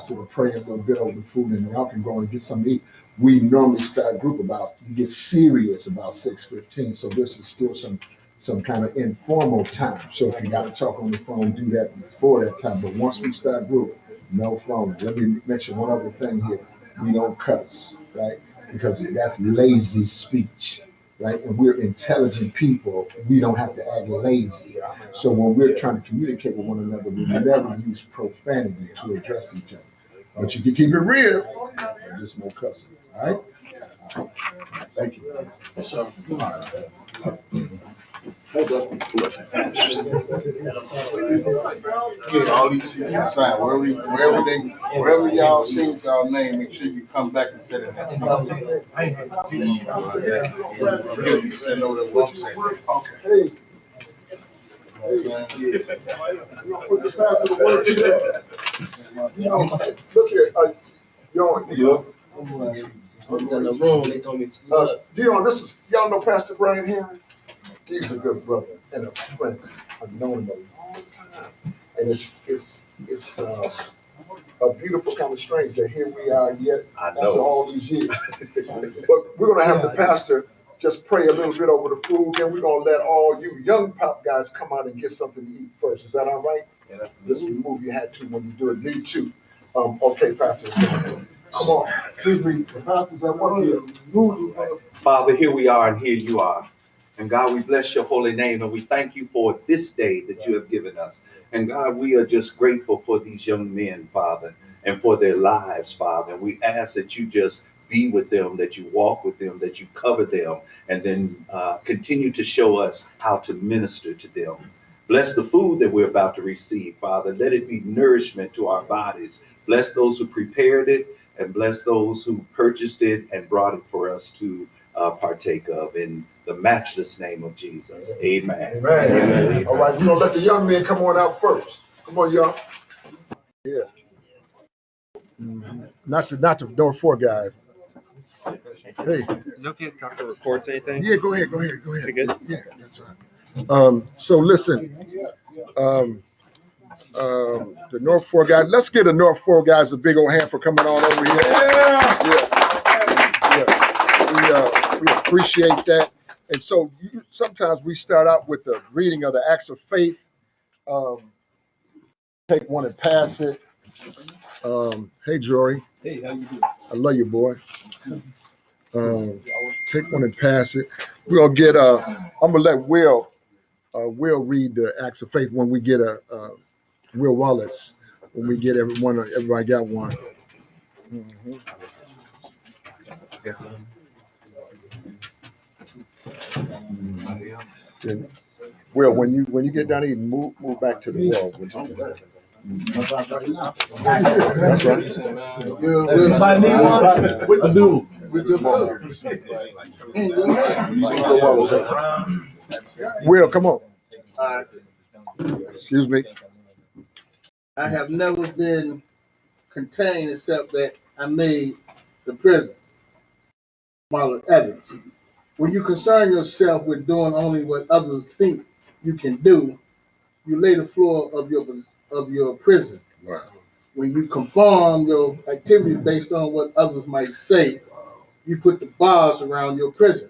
pastor to pray a little bit over the food, and y'all can go and get something to eat. We normally start group you get serious about 6:15. So this is still some kind of informal time. So if you got to talk on the phone, do that before that time. But once we start group, no phone. Let me mention one other thing here. We don't cuss, right? Because that's lazy speech, right? And we're intelligent people. We don't have to act lazy. So when we're trying to communicate with one another, we never use profanity to address each other. But you can keep it real, but just no cussing, all right? Thank you. So, yeah, all these seats inside. Wherever y'all seen y'all name, make sure you come back and sit in that seat. You said no, that's what I'm saying. Okay. Look here, Dion. In the room, they told me to Dion, this is y'all know Pastor Brian Henry. He's a good brother and a friend. I've known him a long time, and it's a beautiful kind of strange that here we are yet after all these years. But we're gonna have the pastor just pray a little bit over the food, then we're gonna let all you young pop guys come out and get something to eat first. Is that all right? Yeah, that's This move you had to when you do it. Me too. Okay, Pastor. Come on. Please read the pastors that want you. Father, here we are and here you are. And God, we bless your holy name and we thank you for this day that you have given us. And God, we are just grateful for these young men, Father, and for their lives, Father. And we ask that you just be with them, that you walk with them, that you cover them, and then continue to show us how to minister to them. Bless the food that we're about to receive, Father. Let it be nourishment to our bodies. Bless those who prepared it and bless those who purchased it and brought it for us to partake of. In the matchless name of Jesus. Amen. Amen. Amen. All right, we're going to let the young men come on out first. Come on, y'all. Yeah. Not the door four guys. Hey. Is it okay if Dr. records anything? Yeah, go ahead. Is it good? Yeah, that's right. So listen, the North Four guys, let's give the North Four guys a big old hand for coming on over here. Yeah. We appreciate that. And so sometimes we start out with the reading of the Acts of Faith. Take one and pass it. Hey, Jory. Hey, how you doing? I love you, boy. Take one and pass it. We're gonna get I'm gonna let Will read the Acts of Faith when we get Will Wallace. When we get everybody got one. Mm-hmm. And Will, when you get done eating, move back to the wall. That's right. What to do? Will, come on. Excuse me. I have never been contained except that I made the prison. Marlon Evans. When you concern yourself with doing only what others think you can do, you lay the floor of your prison. Wow. When you conform your activities based on what others might say, you put the bars around your prison.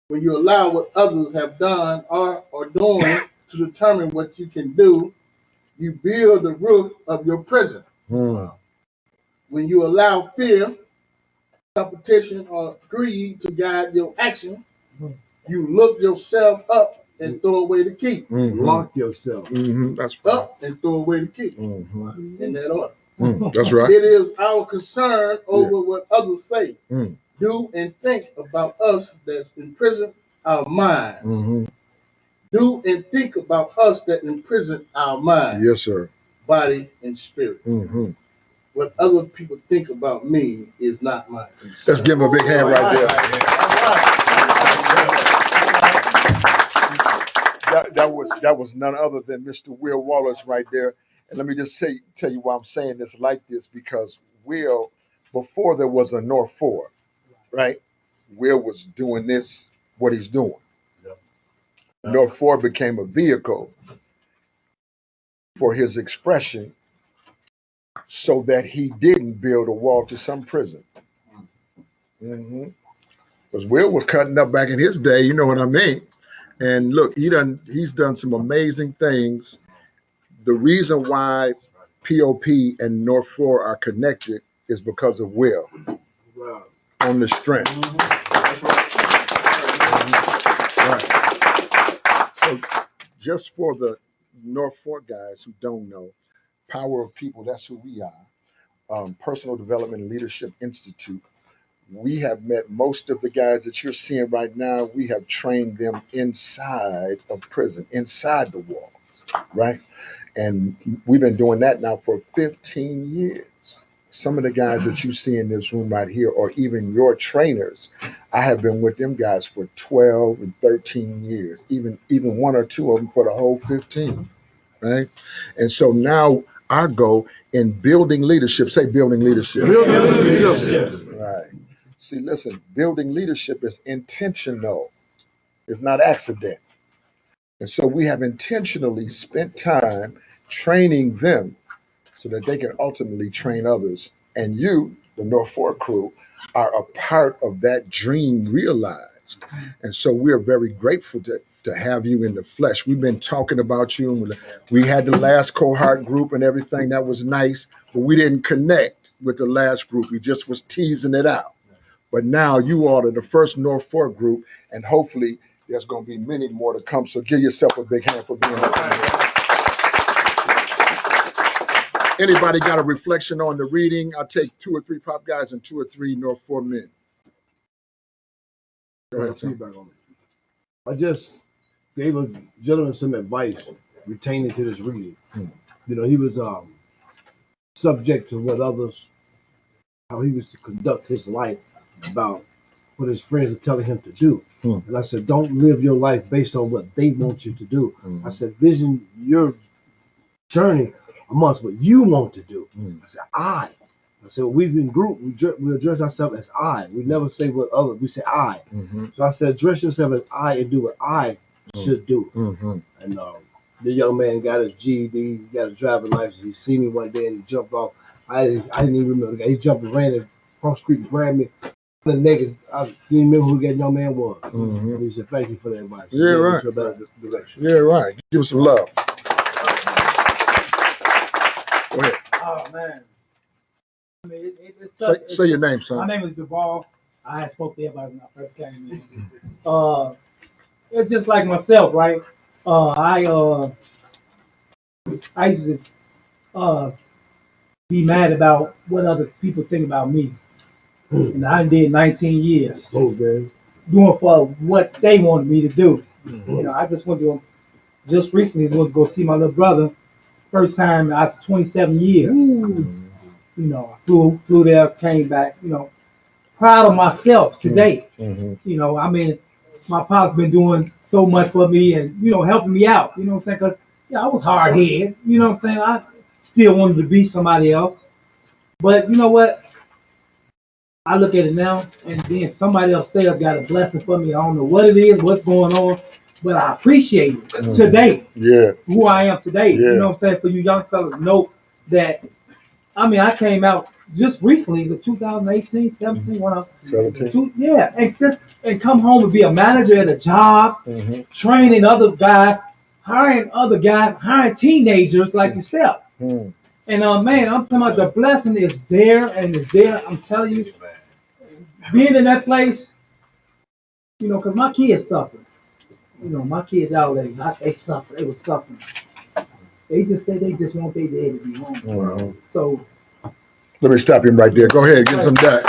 When you allow what others have done or are doing to determine what you can do, you build the roof of your prison. When you allow fear, competition, or greed to guide your action, you look yourself up and throw away the key. Lock yourself. That's right. Up and throw away the key. In that order. That's right. It is our concern over what others say, do, and think about us that imprison our mind. Do and think about us that imprison our mind. Yes, sir. Body and spirit. What other people think about me is not my concern. Let's give him a big hand right there. That was none other than Mr. Will Wallace right there. And let me just tell you why I'm saying this like this, because Will, before there was a North 4, right? Will was doing this, what he's doing. North 4 became a vehicle for his expression so that he didn't build a wall to some prison. Because Will was cutting up back in his day, you know what I mean? And look, he's done some amazing things. The reason why POP and North 4 are connected is because of Will. Wow. On the strength. Right. So just for the North 4 guys who don't know, Power of People, that's who we are. Personal Development and Leadership Institute. We have met most of the guys that you're seeing right now. We have trained them inside of prison, inside the walls, right? And we've been doing that now for 15 years. Some of the guys that you see in this room right here, or even your trainers, I have been with them guys for 12 and 13 years, even one or two of them for the whole 15, right? And so now our goal in building leadership, say building leadership. Building leadership. Right. See, listen, building leadership is intentional. It's not accident. And so we have intentionally spent time training them so that they can ultimately train others. And you, the North 4 crew, are a part of that dream realized. And so we're very grateful to have you in the flesh. We've been talking about you. We had the last cohort group and everything. That was nice, but we didn't connect with the last group. We just was teasing it out. But now you are the first North 4 group, and hopefully there's going to be many more to come. So give yourself a big hand for being up here. Anybody got a reflection on the reading? I'll take 2 or 3 pop guys and 2 or 3 North 4 men. Go ahead, Tom. I just gave a gentleman some advice pertaining to this reading. You know, he was subject to what others, how he was to conduct his life, about what his friends are telling him to do. And I said, don't live your life based on what they want you to do. I said, vision your journey amongst what you want to do. I said, I said, we've been group, we address ourselves as I. We never say what others, we say I. So I said, address yourself as I and do what I should do. And the young man got his GED, he got a driving license. He seen me one day and he jumped off. I didn't even remember the guy. He jumped and ran across the street and grabbed me. Naked. I didn't remember who that young man was. And he said, thank you for the advice. Yeah, right. To a better direction. Yeah, right. Give us some love. Go ahead. Oh, man. I mean, it's tough. Say your name, son. My name is Duval. I had spoke to everybody when I first came in. It's just like myself, right? I used to be mad about what other people think about me. And I did 19 years doing for what they wanted me to do. You know, I just just recently went to go see my little brother, first time after 27 years. You know, I flew there, came back, you know, proud of myself today. You know, I mean, my pop's been doing so much for me and, you know, helping me out, you know what I'm saying? Because, yeah, I was hard-headed, you know what I'm saying? I still wanted to be somebody else. But you know what? I look at it now, and then somebody upstairs got a blessing for me. I don't know what it is, what's going on, but I appreciate it today. Yeah. Who I am today. Yeah. You know what I'm saying? For you young fellas, know that, I mean, I came out just recently, the 2018, 17, when I 17. Yeah, and come home and be a manager at a job, training other guys, hiring other guys, hiring teenagers like yourself. And man, I'm talking about the blessing is there and it's there. I'm telling you, being in that place, you know, because my kids suffered. You know, my kids out there, they suffered. They were suffering. They just said they just want their dad to be home. So let me stop him right there. Go ahead, give some that.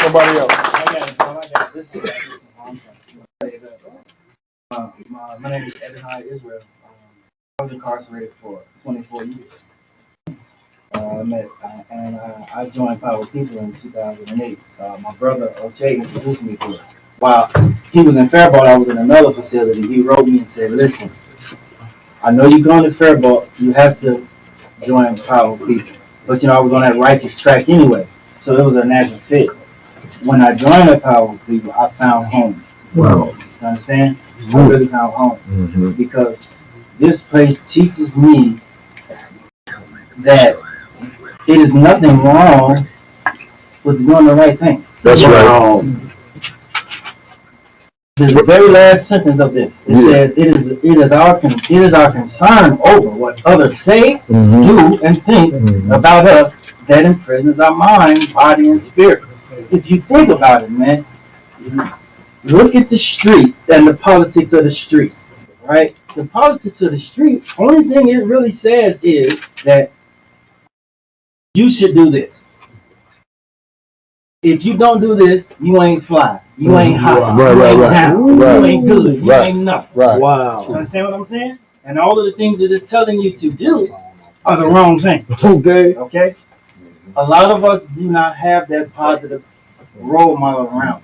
Somebody else. I got this. My name is Edinai Israel. I was incarcerated for 24 years. I joined Power People in 2008. My brother O'Shea introduced me to it. While he was in Faribault, I was in another facility. He wrote me and said, listen, I know you're going to Faribault. You have to join Power People. But, you know, I was on that righteous track anyway. So it was a natural fit. When I joined the Power People, I found home. Wow. You understand? I really found home. Because this place teaches me that it is nothing wrong with doing the right thing. That's right. The very last sentence of this, it says, it is our concern over what others say, do, and think about us that imprisons our mind, body, and spirit. If you think about it, man, look at the street and the politics of the street, right? The politics of the street, only thing it really says is that you should do this. If you don't do this, you ain't fly. You ain't hot. You ain't down. You ain't good. You ain't nothing. Right. Wow. You understand what I'm saying? And all of the things that it's telling you to do are the wrong things. Okay. Okay? A lot of us do not have that positive role model around us.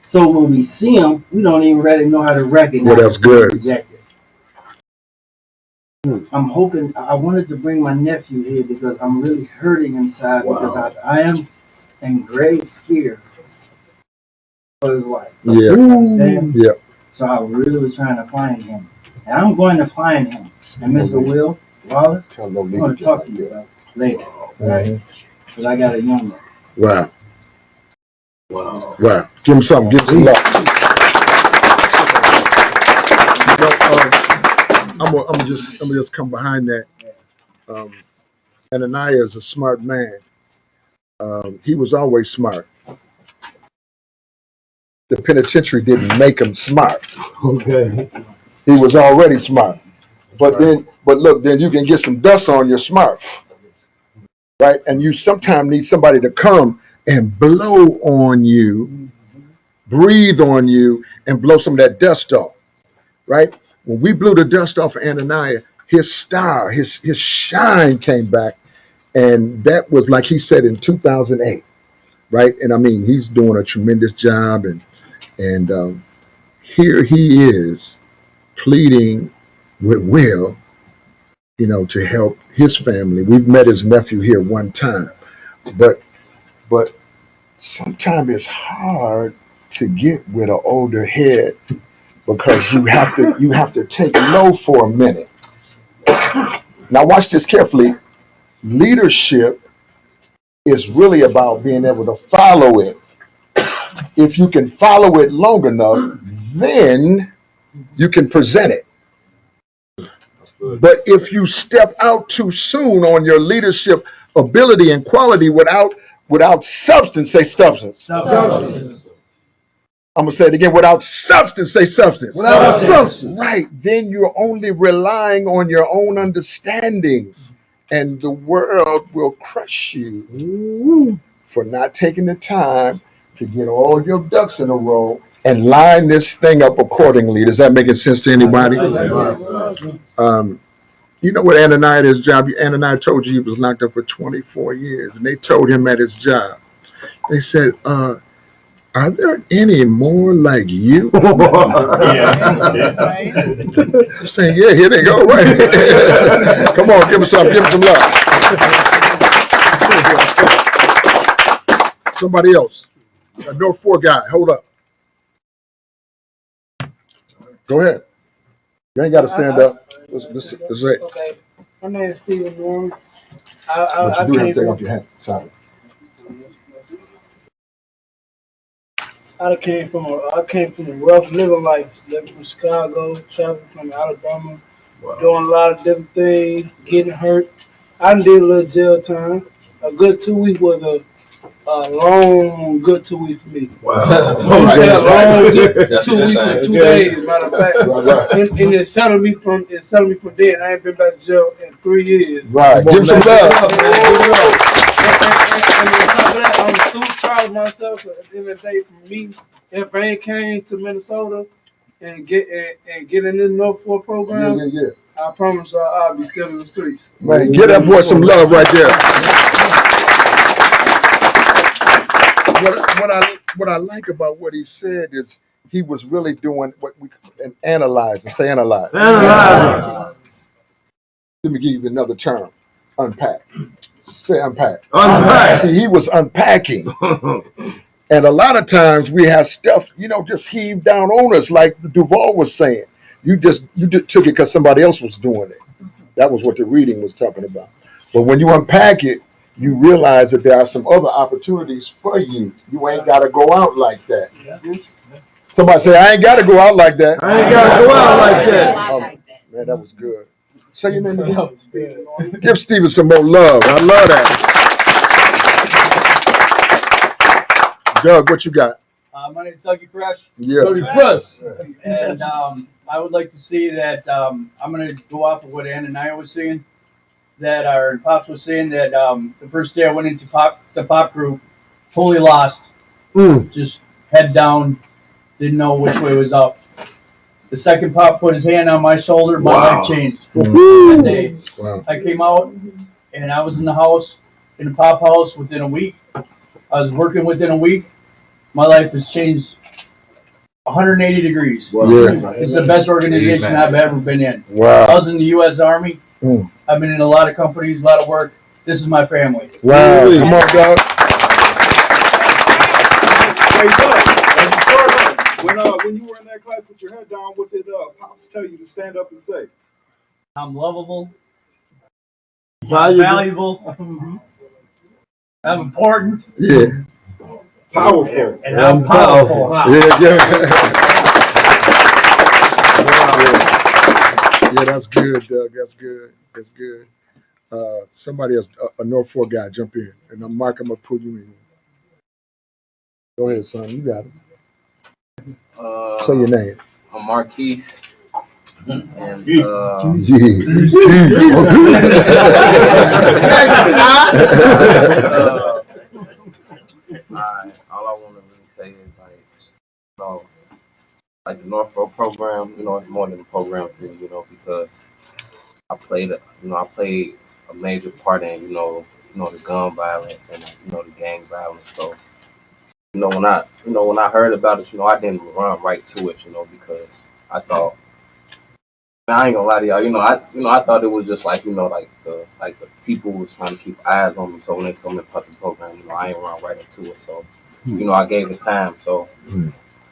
So when we see them, we don't even really know how to recognize. Well, that's good. Reject it. I'm hoping, I wanted to bring my nephew here because I'm really hurting inside because I am in grave fear for his life. Yeah. You understand? Yeah. So I really was trying to find him. And I'm going to find him. And Mr. Will Wallace, I'm going to talk to you about later. Right? Because I got a young one. Wow. Wow. Wow. Give him something. Give him some love. I'm gonna just come behind that. Ananiah is a smart man. He was always smart. The penitentiary didn't make him smart. Okay. He was already smart. But look, then you can get some dust on your smart. Right? And you sometimes need somebody to come and blow on you, breathe on you, and blow some of that dust off. Right? When we blew the dust off of Ananiah, his star, his shine came back. And that was, like he said, in 2008. Right? And I mean, he's doing a tremendous job. And here he is pleading with Will, to help his family. We've met his nephew here one time, but sometimes it's hard to get with an older head because you have to take low for a minute. Now watch this carefully. Leadership is really about being able to follow it. If you can follow it long enough, then you can present it. But if you step out too soon on your leadership ability and quality without substance, say substance. Substance. I'm gonna say it again. Without substance, say substance. Without substance. Right. Then you're only relying on your own understandings, and the world will crush you for not taking the time to get all your ducks in a row and line this thing up accordingly. Does that make sense to anybody? You know what Ananias' job? Ananias told you he was locked up for 24 years, and they told him at his job. They said, "Are there any more like you?" I'm saying, "Yeah, here they go, right?" Come on, give him some love. Somebody else, a North 4 guy, hold up. Go ahead. You ain't got to stand up. This is it. Okay, my name is Stephen Norman. But you do have to take off your hat. Sorry. I came from a rough living life, living from Chicago, traveling from Alabama, doing a lot of different things, getting hurt. I did a little jail time. A good 2 weeks was a long good 2 weeks for me. Wow. I'm saying a long good 2 weeks and 2 days, matter of fact. Right. And it settled me from there. I ain't been back to jail in 3 years. Right. Give him some love. And on top of that, I'm so proud of myself. At the end of the day, for me, if I ain't came to Minnesota and get in this North 4 program, Yeah. I promise I'll be still in the streets. Man, give that boy some love right there. What I like about what he said is he was really doing what we can analyze. Say analyze. Analyze. Let me give you another term. Unpack. Say unpack. Unpack. See, he was unpacking. And a lot of times we have stuff, just heaved down on us, like Duval was saying. You just took it because somebody else was doing it. That was what the reading was talking about. But when you unpack it, you realize that there are some other opportunities for you. You ain't got to go out like that. Somebody say, I ain't got to go out like that. I ain't gotta go out like that. Man, that was good. Say your name again. Give Steven some more love. I love that. Doug, what you got? My name is Dougie Fresh, Yeah. and I would like to see that I'm going to go off of what Ananiah was saying, that our Pops was saying that the first day I went into pop group, totally lost, just head down, didn't know which way was up. The second Pop put his hand on my shoulder, my life changed. That day, I came out and I was in the house, in the Pop house within a week. I was working within a week. My life has changed 180 degrees. Yeah. It's the best organization I've ever been in. Wow. I was in the U.S. Army. I've been in a lot of companies, a lot of work. This is my family. Wow. Come on, Doug. Hey, Doug, when you were in that class with your head down, what did Pops tell you to stand up and say? I'm lovable. I'm valuable. I'm important. Yeah. Powerful. And I'm powerful. Yeah. Yeah, that's good, Doug. That's good. That's good. Somebody else, a North Fork guy, jump in. And I'm Mark, I'm going to put you in. Go ahead, son. You got it. Say your name. I'm Marquise. And all I want to really say is like the Norfolk program, it's more than a program to me, because I played a major part in, the gun violence and the gang violence. So, when I heard about it, I didn't run right to it, because I thought, I ain't gonna lie to y'all, I thought it was just like the people was trying to keep eyes on me. So when they told me about the program, I ain't run right into it. So, I gave it time. So,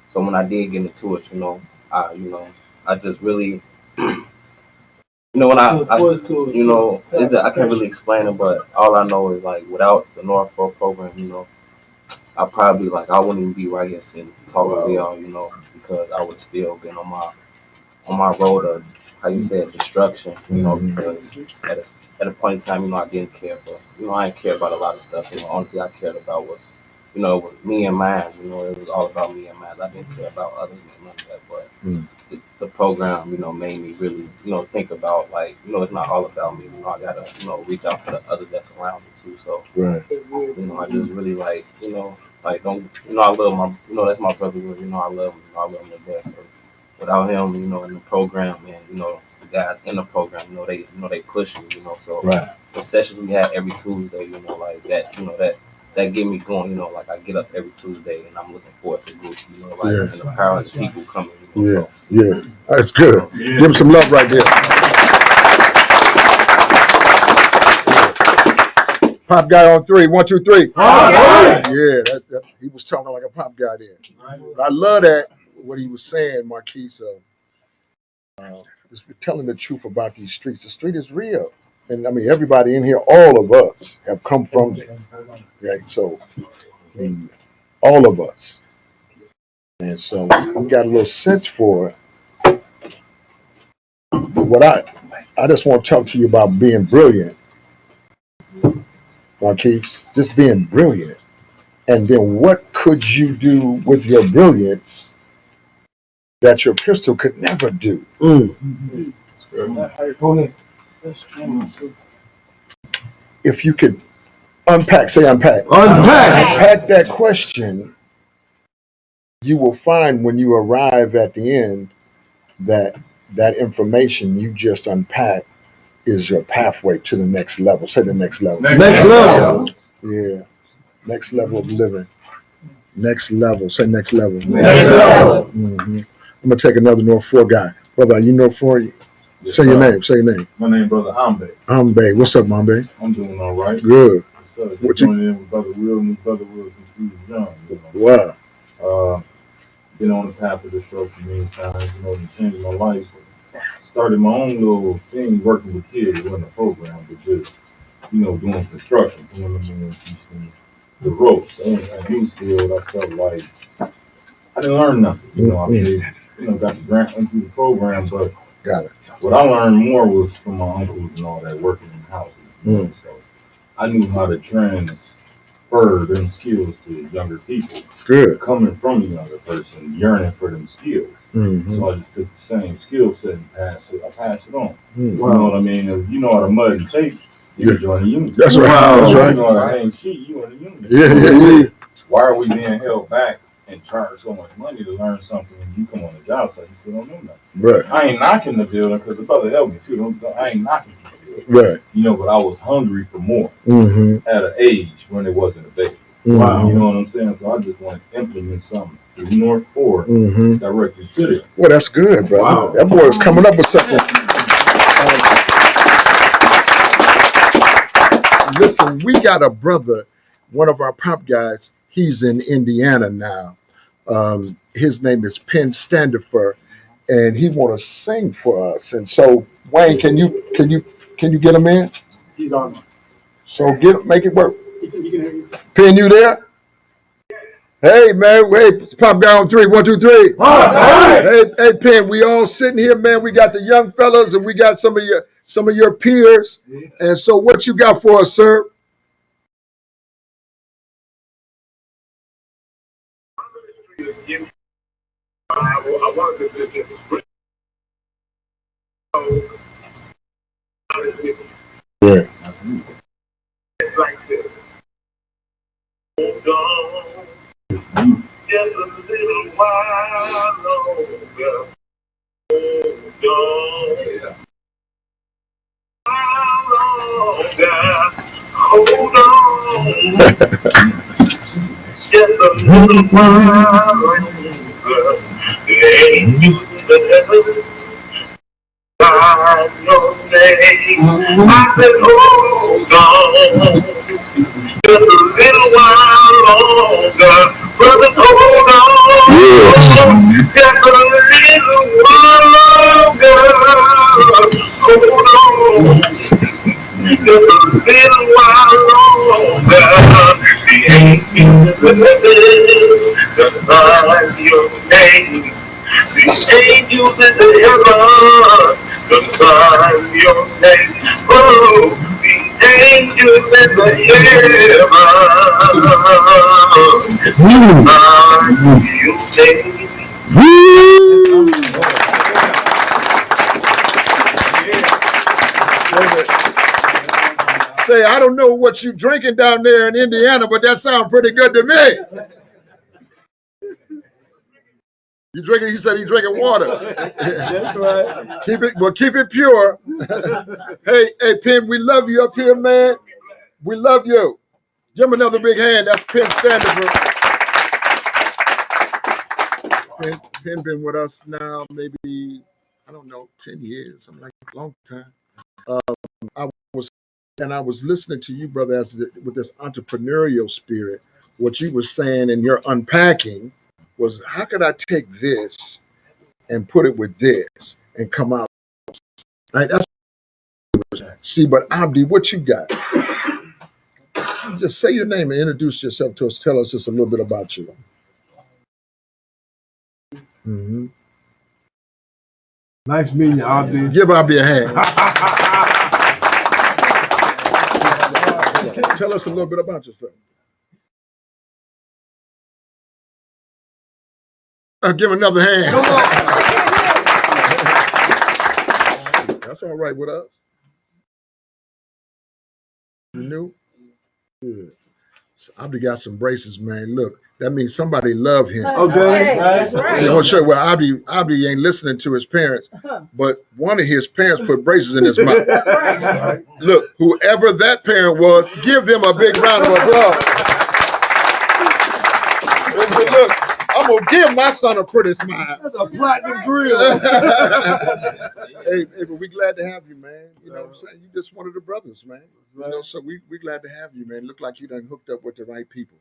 so when I did get into it, I just really, when I I can't really explain it, but all I know is without the Norfolk program, I probably I wouldn't even be right here sitting talking to y'all, because I would still been on my road of how you said destruction, because at a point in time, I didn't care for, I didn't care about a lot of stuff. The only thing I cared about was, with me and mine. It was all about me and mine. I didn't care about others and none of that. But the program, made me really, think about it's not all about me. I gotta, reach out to the others that's around me too. So, right. I just really don't, I love my, that's my brother. I love him. I love him to death. So without him, in the program and the guys in the program, they push me. So the sessions we had every Tuesday, that get me going. I get up every Tuesday and I'm looking forward to groups. And the power of the people coming. Yeah, that's good. Give him some love right there. Pop guy on 3. 1, 2, 3. Yeah, that he was talking like a pop guy there. I love that what he was saying, Marquise. Just telling the truth about these streets. The street is real, and I mean everybody in here, all of us have come from there. Right? So, I mean, all of us, and so we got a little sense for it. What I just want to talk to you about being brilliant, Marquise. Just being brilliant. And then what could you do with your brilliance that your pistol could never do? If you could unpack that question, you will find when you arrive at the end that that information you just unpacked is your pathway to the next level. Say the next level. Next level. Yeah. Next level of living. Next level. Say next level. Next level. Mm-hmm. I'm gonna take another North 4 guy. Brother, you know 4? Say your name. Say your name. My name Brother Ambe. Ambe. What's up, Ambe? I'm doing all right. Good. What you in with Brother Will and Brother Will since we was young. Wow. Been on the path of destruction many times, to change my life. Started my own little thing working with kids. It wasn't a program, but just doing construction, the ropes. And at youth field, I felt like I didn't learn nothing. I paid, got the grant, went through the program, but Got it. what I learned more was from my uncles and all that working in houses. So I knew how to transfer them skills to younger people. Good. Coming from a younger person, yearning for them skills. So I just took the same skill set and passed it on. You know what I mean? If you know how to mud and tape, you can join the union. That's right. That's right. You know how to hang sheet, you in the union. Yeah. Why are we being held back and charge so much money to learn something when you come on the job site you still don't know nothing? Right. I ain't knocking the building because the brother helped me too. I ain't knocking the building. Right. But I was hungry for more at an age when it wasn't available. Wow. You know what I'm saying? So I just want to implement something through North 4 directly to them. Well, that's good, brother. Wow. That boy is coming up with something. Listen, we got a brother, one of our pop guys. He's in Indiana now. His name is Penn Standifer, and he want to sing for us. And so, Wayne, can you get him in? He's on. So make it work. Penn, you there? Hey man, wait, pop down 3, 1, 2, 3. Hey Penn, we all sitting here, man. We got the young fellas and we got some of your peers. And so what you got for us, sir? Yeah. Just a little while longer. Hold on. Just a little while longer. Ain't you the by your name? I said, hold on. Just a little while longer. Brother, hold on. Yes. Just a little while longer. Hold on. Just a little while longer. The angels in the heaven, your name. The angels in the heaven, confirm your name. Oh, the angels in the heaven, confirm your name. Say, I don't know what you drinking down there in Indiana, but that sounds pretty good to me. You drinking? He said he's drinking water. That's right. Keep it pure. Hey, Penn, we love you up here, man. We love you. Give him another big hand. That's Penn Standifer. Penn been with us now maybe, I don't know, 10 years, something like a long time. I was listening to you, brother, with this entrepreneurial spirit. What you were saying in your unpacking was, how could I take this and put it with this and come out? Right? That's see, but Abdi, what you got? Just say your name and introduce yourself to us. Tell us just a little bit about you. Mm-hmm. Nice meeting you, Abdi. Give Abdi a hand. Tell us a little bit about yourself. Give another hand. That's all right with us. You knew? Good. So Abdi got some braces, man. Look, that means somebody love him. Okay. That's right. See, I'm gonna show you. Well, Abdi ain't listening to his parents, but one of his parents put braces in his mouth. That's right. Look, whoever that parent was, give them a big round of applause. They said, look, I'm gonna give my son a pretty smile. That's a platinum grill. Hey, but we glad to have you, man. You know what I'm saying? You just one of the brothers, man. You know, so we glad to have you, man. Look like you done hooked up with the right people.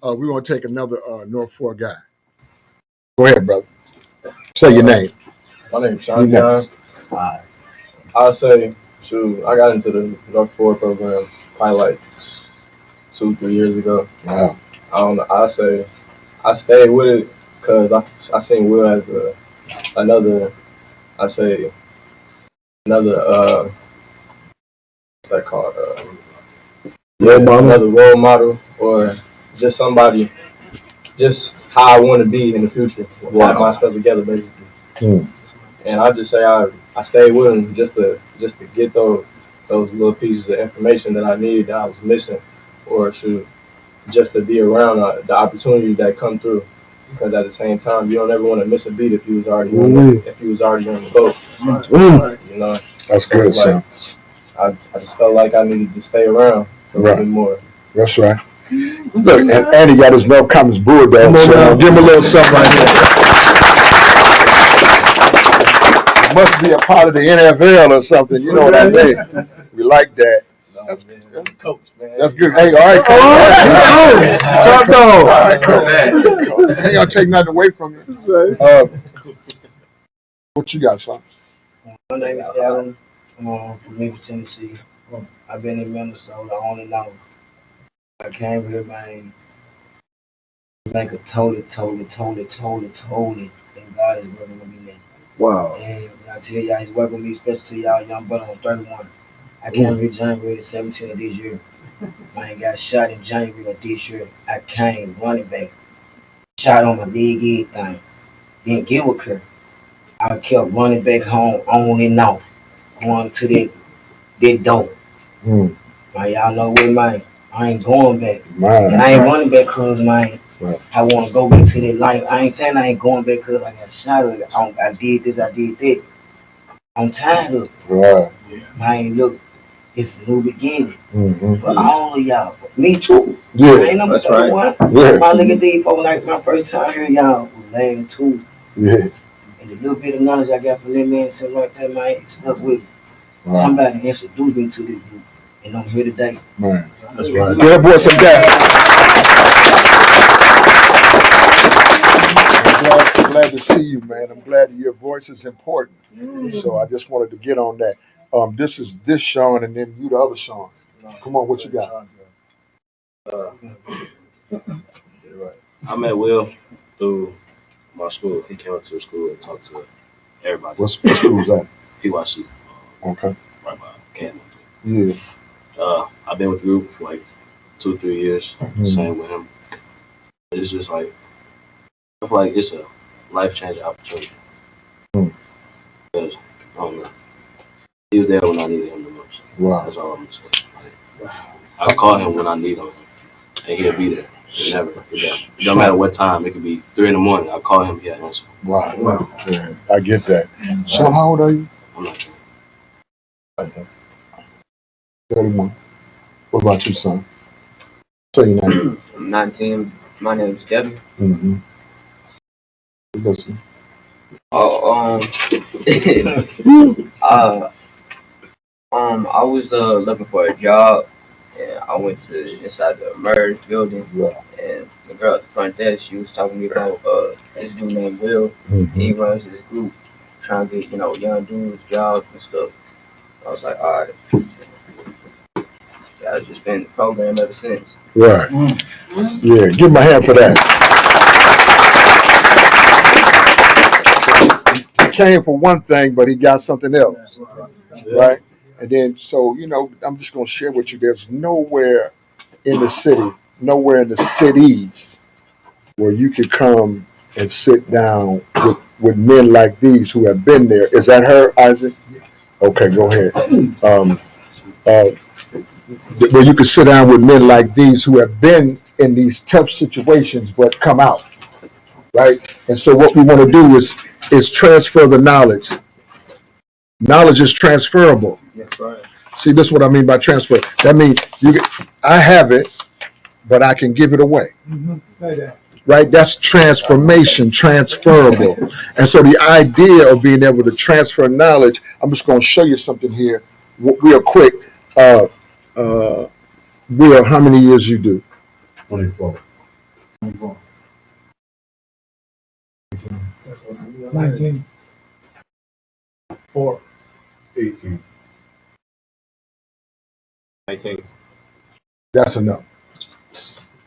We want to take another North 4 guy. Go ahead, brother. Say your name. My name's Sean John. I say, I got into the North 4 program probably like 2-3 years ago. Wow. I don't know. I say I stayed with it because I seen Will as another. I say another. What's that called? Another role model, or just somebody, just how I want to be in the future. Wow. My stuff together, basically. And I just say I stayed with him just to get those little pieces of information that I needed that I was missing, or just to be around the opportunities that come through. Because at the same time, you don't ever want to miss a beat if you was already on the boat. You know, that's so good, son. I just felt like I needed to stay around a little bit more. That's right. Look, and Andy got his North Commons Bulldog. So give him a little something right here. Must be a part of the NFL or something. You know what I mean? We like that. That's good. Coach, man. That's good. Hey, all right, coach. Top dog. All right, coach. Ain't gonna take nothing away from you. What you got, son? My name is Adam. I'm from Memphis, Tennessee. I've been in Minnesota on and off. I came here, man, to make a totally, and God is working with me now. Wow. And when I tell y'all he's working with me, especially to y'all young brother on 31. I came here January the 17th of this year. Man got shot in January of this year. I came running back. Shot on my leg, everything. Didn't give a care. I kept running back home on and off. Going to that door. Man, y'all know what, man. I ain't going back. Man. And I ain't running back because, man, I want to go back to that life. I ain't saying I ain't going back because I got shot. I did this, I did that. I'm tired of it. Right. Man, look, it's a new beginning. For all of y'all. Me too. Yeah. I ain't number 31. Yeah. My look at these folks, like my first time here, y'all was lame too. Yeah. And the little bit of knowledge I got from that man, something like that, man, it stuck with me. Wow. Somebody introduced me to this group, and I'm here today. Man, that's right. Give that boy some gas. I'm glad to see you, man. I'm glad your voice is important. So I just wanted to get on that. This is this Sean, and then you the other Sean. Come on, what you got? I met Will through my school. He came up to the school and talked to everybody. What school is that? PYC. Okay. Right by Canton. Yeah. I've been with the group for like 2-3 years. Same with him. It's just like, I feel like it's a life-changing opportunity. Because, I don't know, he was there when I needed him the most. Wow. That's all I'm gonna say. Like, I call him when I need him, and he'll be there. It don't matter what time. It could be 3 in the morning. I call him, he'll answer. Wow. Wow. Yeah, I get that. Sean, how old are you? I'm not sure. 31. What about you, son? Say your name. I'm 19. My name is Kevin. Listen. Oh, I was looking for a job, and I went to inside the merge building, and the girl at the front desk, she was talking to me about this dude named Will. He runs this group, trying to get young dudes jobs and stuff. I was like, all right. Yeah, I've just been in the program ever since. Right. Yeah, give him a hand for that. He came for one thing, but he got something else. Right? And then, so, I'm just going to share with you, there's nowhere in the city, nowhere in the cities where you could come and sit down with men like these who have been there. Is that her, Isaac? Okay, go ahead. Where you could sit down with men like these who have been in these tough situations but come out, right? And so what we want to do is transfer the knowledge. Knowledge is transferable. That's right. See, this is what I mean by transfer. That means I have it, but I can give it away. Right? That's transformation, transferable. And so the idea of being able to transfer knowledge, I'm just going to show you something here real quick. Will, how many years you do? 24. 19. 18. 19. That's enough.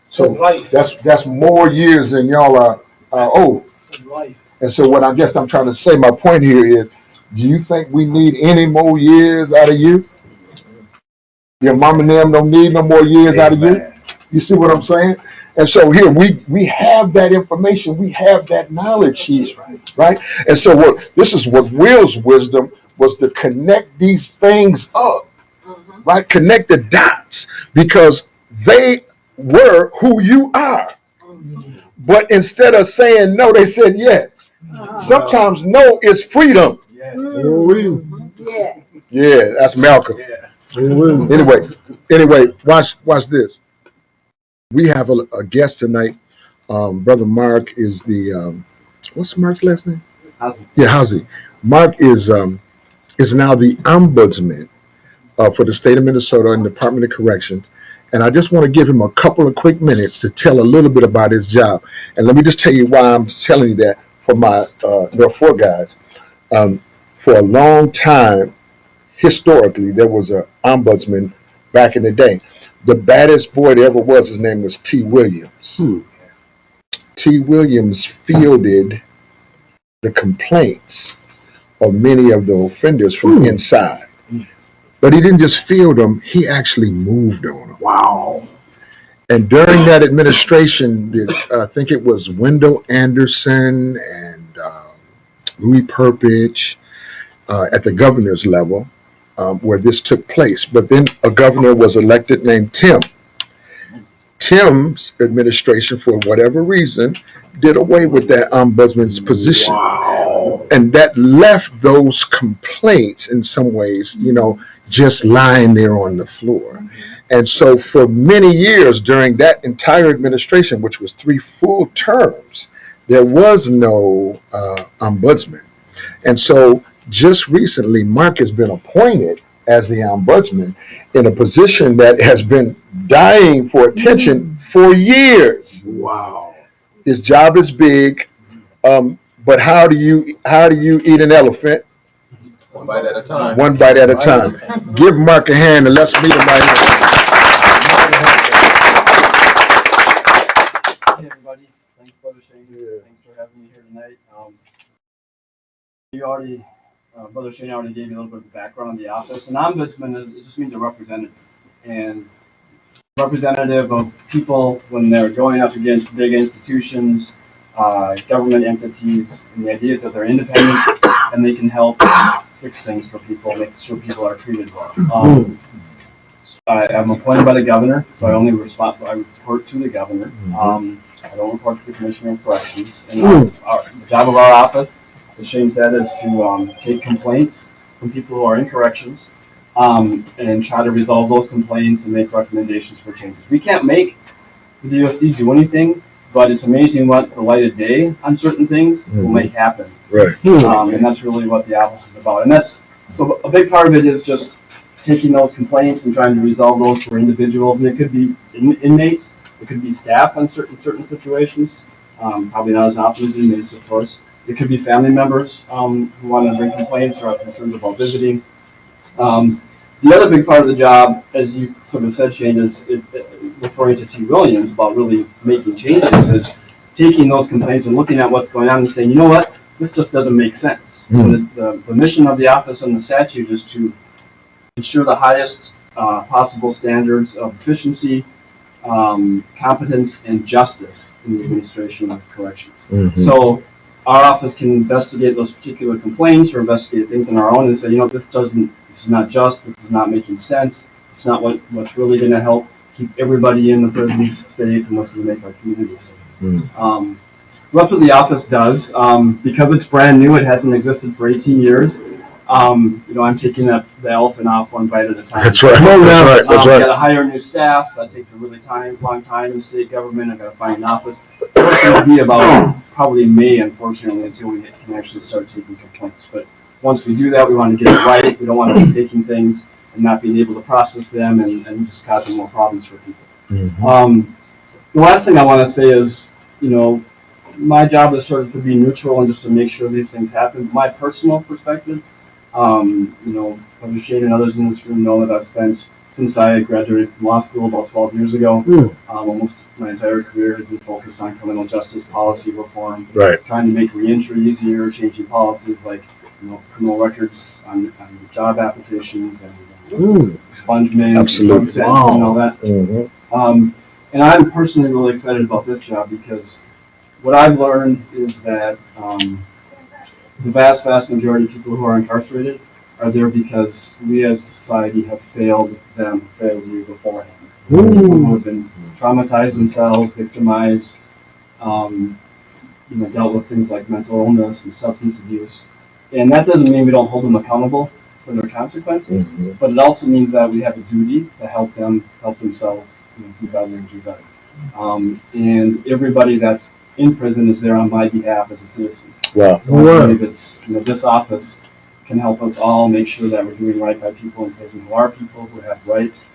So So life, that's more years than y'all are old. life. And so what I guess I'm trying to say, my point here is, do you think we need any more years out of you? Your mom and them don't need no more years out of you. You see what I'm saying? And so here we have that information, we have that knowledge here, right? And so what this is what Will's wisdom was, to connect these things up, right? Connect the dots, because they were who you are. But instead of saying no, they said yes. Sometimes no is freedom. Yeah, that's Malcolm. Anyway, watch this. We have a guest tonight. Brother Mark is the what's Mark's last name? How's Yeah, Hazy. Mark is now the ombudsman for the state of Minnesota and Department of Corrections. And I just want to give him a couple of quick minutes to tell a little bit about his job. And let me just tell you why I'm telling you that for my there are four guys. For a long time, historically, there was an ombudsman back in the day. The baddest boy there ever was, his name was T. Williams. T. Williams fielded the complaints of many of the offenders from inside. But he didn't just field them, he actually moved on them. Wow. And during that administration, I think it was Wendell Anderson and Louis Perpich at the governor's level where this took place. But then a governor was elected named Tim. Tim's administration, for whatever reason, did away with that ombudsman's position. Wow. And that left those complaints in some ways, just lying there on the floor. And so for many years during that entire administration, which was 3 full terms, there was no ombudsman. And so just recently, Mark has been appointed as the ombudsman in a position that has been dying for attention for years. Wow. His job is big, but how do you eat an elephant? One bite at a time. One bite at a time. Give Mark a hand and let's meet him right here. Hey everybody, thanks Brother Shane. Thanks for having me here tonight. Brother Shane already gave you a little bit of background on the office. An ombudsman it just means a representative, and representative of people when they're going up against big institutions, government entities, and the idea is that they're independent and they can help fix things for people, make sure people are treated well. I'm appointed by the governor, so I report to the governor. I don't report to the Commissioner of Corrections. And the job of our office, as Shane said, is to take complaints from people who are in corrections and try to resolve those complaints and make recommendations for changes. We can't make the DOC do anything, but it's amazing what the light of day on certain things will make happen. Right. And that's really what the office is about. And so a big part of it is just taking those complaints and trying to resolve those for individuals. And it could be inmates, it could be staff on certain situations, probably not as often as inmates, of course. It could be family members who want to bring complaints or have concerns about visiting. The other big part of the job, as you sort of said, Shane, is referring to T. Williams about really making changes, is taking those complaints and looking at what's going on and saying, you know what, this just doesn't make sense. The mission of the office and the statute is to ensure the highest possible standards of efficiency, competence, and justice in the administration of corrections. So our office can investigate those particular complaints or investigate things on our own and say, this is not just, this is not making sense, it's not what's really going to help keep everybody in the prisons safe and what's going to make our community safe. That's what the office does. Because it's brand new, it hasn't existed for 18 years. I'm taking the elephant off one bite at a time. That's right. That's right. I got to hire new staff. That takes a really long time in state government. I got to find an office. It's going to be about probably May, unfortunately, until we can actually start taking complaints. But once we do that, we want to get it right. We don't want to be taking things and not being able to process them and just causing more problems for people. The last thing I want to say is, my job is sort of to be neutral and just to make sure these things happen. My personal perspective, Brother Shane and others in this room know that I've spent since I graduated from law school about 12 years ago. Almost my entire career has been focused on criminal justice policy reform, trying to make reentry easier, changing policies like criminal records on job applications and expungement, and all that. And I'm personally really excited about this job because what I've learned is that the vast majority of people who are incarcerated are there because we as a society have failed you beforehand. Who have been traumatized themselves, victimized, dealt with things like mental illness and substance abuse. And that doesn't mean we don't hold them accountable for their consequences, but it also means that we have a duty to help them help themselves do better and do better. And everybody that's in prison is there on my behalf as a citizen. So I believe it's this office can help us all make sure that we're doing right by people in prison who are people who have rights.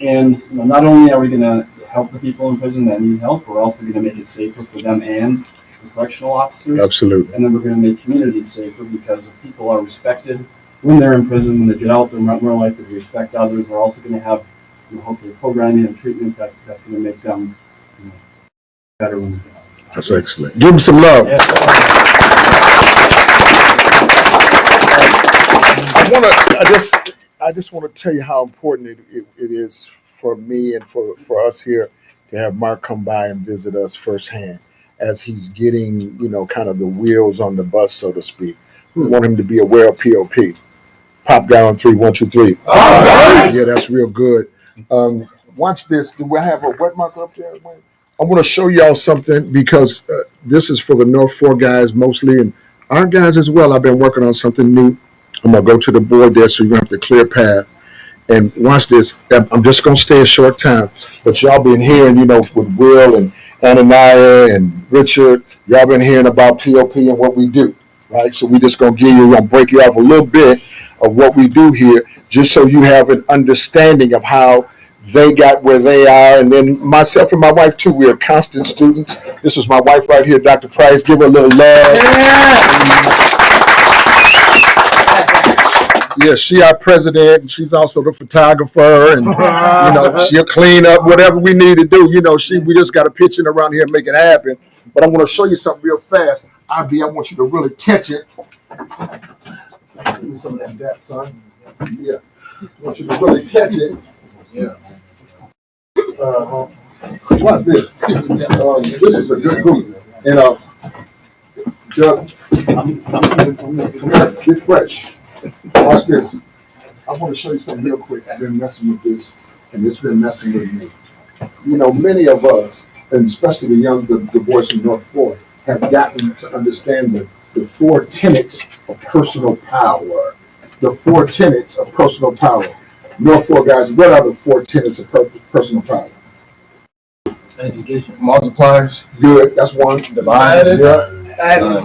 And not only are we going to help the people in prison that need help, we're also going to make it safer for them and the correctional officers. Absolutely. And then we're going to make communities safer because if people are respected when they're in prison, when they get out, they're more likely to respect others. They're also going to have hopefully programming and treatment that's going to make them better when they get out. That's excellent. Give them some love. Yeah. I just want to tell you how important it is for me and for us here to have Mark come by and visit us firsthand as he's getting, kind of the wheels on the bus, so to speak. We want him to be aware of POP. Pop guy on 3, 1, 2, 3. Yeah, that's real good. Watch this. Do we have a wet marker up there? I want to show y'all something because this is for the North 4 guys mostly, and our guys as well. I've been working on something new. I'm going to go to the board there so you're going to have to clear path. And watch this. I'm just going to stay a short time. But y'all been hearing, with Will and Ananiah and Richard, y'all been hearing about POP and what we do, right? So we're just going to break you off a little bit of what we do here, just so you have an understanding of how they got where they are. And then myself and my wife, too, we are constant students. This is my wife right here, Dr. Price. Give her a little love. Yeah, she our president. She's also the photographer, and she'll clean up whatever we need to do. We just got to pitch in around here and make it happen. But I'm going to show you something real fast. I want you to really catch it. Give me some of that, son. Yeah, I want you to really catch it. Yeah. Watch this. This is a good group. And Chuck, get fresh. Watch this. I want to show you something real quick. I've been messing with this, and it's been messing with me. Many of us, and especially the boys from North 4, have gotten to understand the 4 tenets of personal power. The 4 tenets of personal power. North 4 guys, what are the 4 tenets of personal power? Education. Multipliers. Good. That's one. Dividers. Good. Adders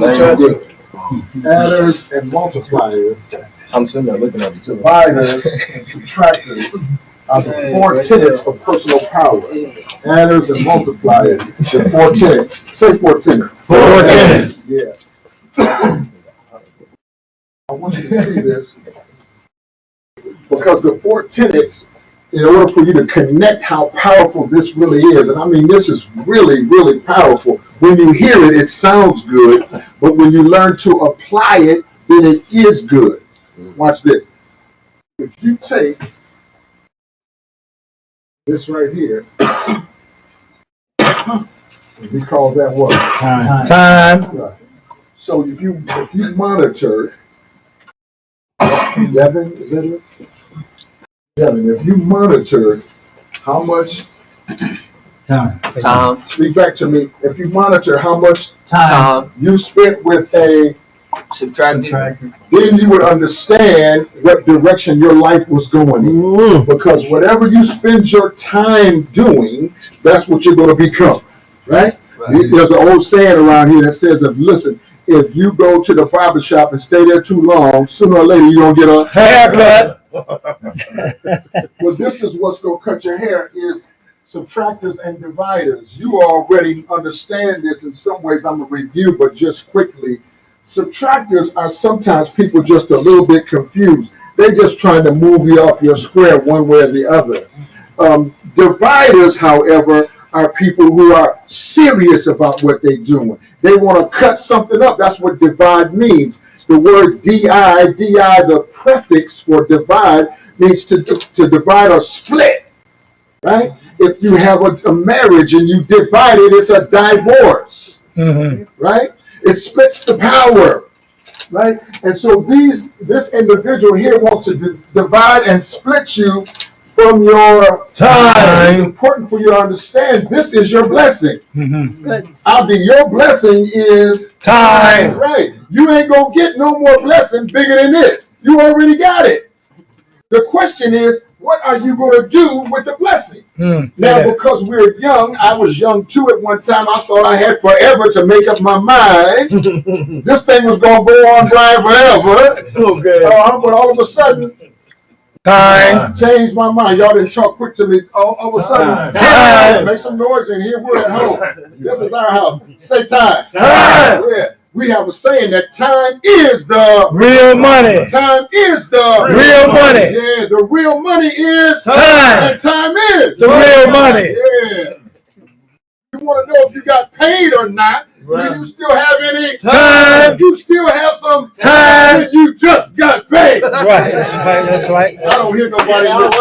and multipliers. I'm sitting there looking at you too. Dividers and subtractors are the 4 tenets of personal power. Adders and multipliers. The 4 tenets. Say 4 tenets. 4 tenets. Yeah. I want you to see this because the 4 tenets, in order for you to connect how powerful this really is, and I mean this is really, really powerful. When you hear it, it sounds good, but when you learn to apply it, then it is good. Watch this. If you take this right here, we call that what? Time. Right. So if you monitor, Devin, is that it? Devin, if you monitor how much Time. Speak back to me. If you monitor how much Time. you spent with a Subtracting. then you would understand what direction your life was going in. Because whatever you spend your time doing, that's what you're going to become. Right? There's an old saying around here that says, if you go to the barber shop and stay there too long, sooner or later you're going to get a haircut. Well, this is what's going to cut your hair is subtractors and dividers. You already understand this in some ways. I'm going to review, but just quickly. Subtractors are sometimes people just a little bit confused. They just trying to move you off your square one way or the other. Dividers, however, are people who are serious about what they're doing. They want to cut something up. That's what divide means. The word di, the prefix for divide, means to divide or split, right? If you have a marriage and you divide it, it's a divorce, right? It splits the power, right? And so this individual here wants to divide and split you from your time. It's important for you to understand this is your blessing. It's good. Your blessing is time. Right. You ain't gonna get no more blessing bigger than this. You already got it. The question is, what are you going to do with the blessing? Now, because we're young, I was young too at one time. I thought I had forever to make up my mind. This thing was going to go on Brian forever. Okay. But all of a sudden, time changed my mind. Y'all didn't talk quick to me. All of a sudden, time. Make some noise in here. We're at home. This is our house. Say time. Time. Yeah. We have a saying that time is the real money. Time is the real money. Yeah, the real money is time. And time is the real money. Yeah. You want to know if you got paid or not? Right. Do you still have any time? You still have some time when you just got paid. Right. That's right. I don't hear nobody else.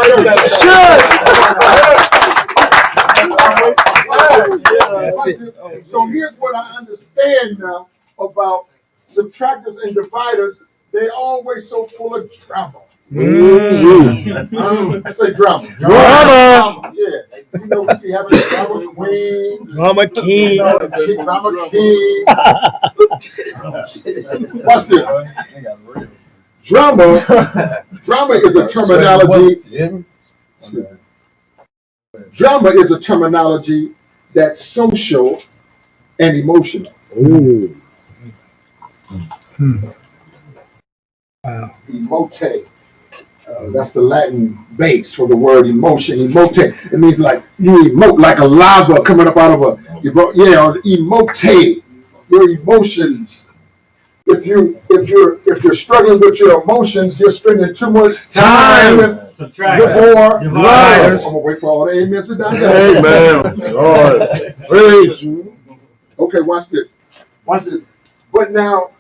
So here's what I understand now about subtractors and dividers. They always so full of drama. I say drama. Drama. Yeah. You know, we be having a drama queen. Drama king. Drama king. Watch this. Drama is a terminology. Drama is a terminology that's social and emotional. Ooh. Emote. That's the Latin base for the word emotion. Emote. It means like you emote like a lava coming up out of a. Emote. Your emotions. If you're struggling with your emotions, you're spending too much time with more dividers. I'm gonna wait for all the amens to die. Amen. Okay, watch this. Watch this. But now,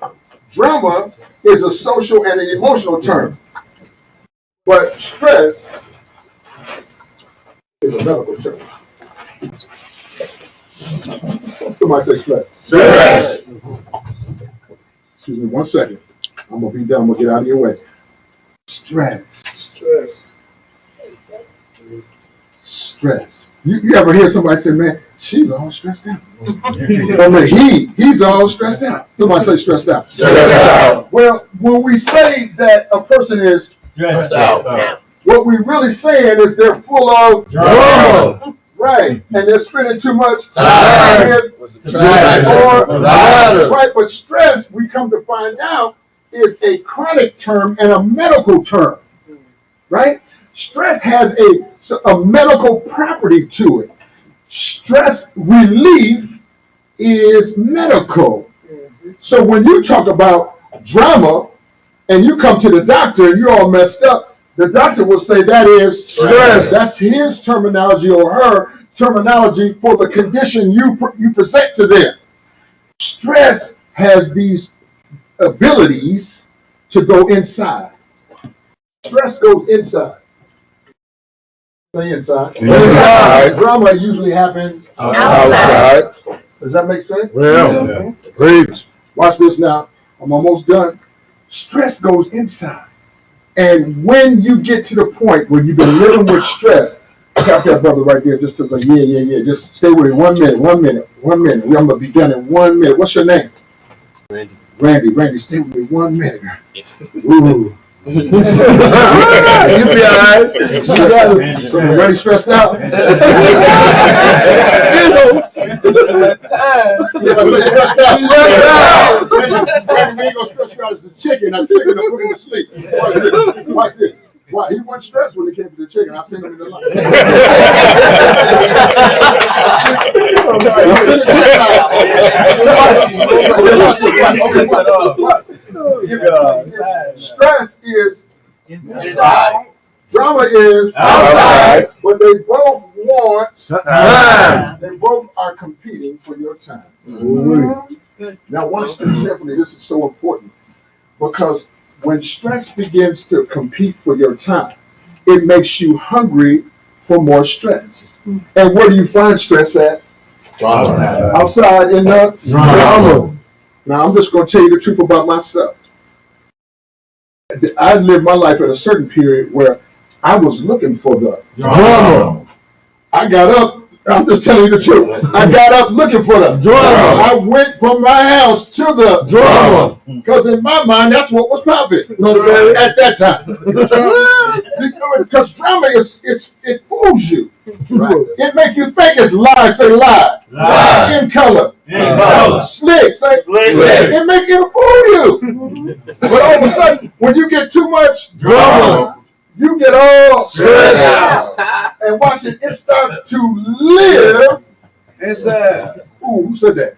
drama is a social and an emotional term. But stress is a medical term. Somebody say stress. Stress. Excuse me 1 second. I'm going to be done. I'm going to get out of your way. Stress. You ever hear somebody say, man, she's all stressed out? Or he's all stressed out. Somebody say stressed out. Well, when we say that a person is stressed out, what we're really saying is they're full of drama. Right. And they're spending too much time right. But stress, we come to find out, is a chronic term and a medical term. Right? Stress has a medical property to it. Stress relief is medical. So when you talk about drama and you come to the doctor and you're all messed up, the doctor will say that is stress. That's his terminology or her terminology for the condition you present to them. Stress has these abilities to go inside. Stress goes inside. Say inside. Inside. Drama usually happens outside. Does that make sense? Yeah. Preach. Watch this now. I'm almost done. Stress goes inside. And when you get to the point where you've been living with stress, tap that brother right there just to say, yeah. Just stay with it 1 minute. I'm going to be done in 1 minute. What's your name? Randy, stay with me 1 minute. Ooh. You be all right. So you're already stressed out. Stressed out. We ain't gonna stress you out as the chicken. That chicken will put him to sleep. Watch this. Why? He wasn't stressed when it came to the chicken. I seen him in the light. Stress is Inside. Drama is outside, but they both want time. They both are competing for your time. Now, watch this carefully. This is so important because when stress begins to compete for your time, it makes you hungry for more stress. And where do you find stress at? Outside in the drama. Now, I'm just going to tell you the truth about myself. I lived my life at a certain period where I was looking for the drama. I got up. I'm just telling you the truth. I got up looking for the drama. I went from my house to the drama because in my mind that's what was popping at that time. Because drama it fools you. It makes you think it's lie. Say lie. In color. Slick. Say slick. It makes it fool you. But all of a sudden, when you get too much drama, you get all stressed out. And watch it, it starts to live inside. Ooh, who said that?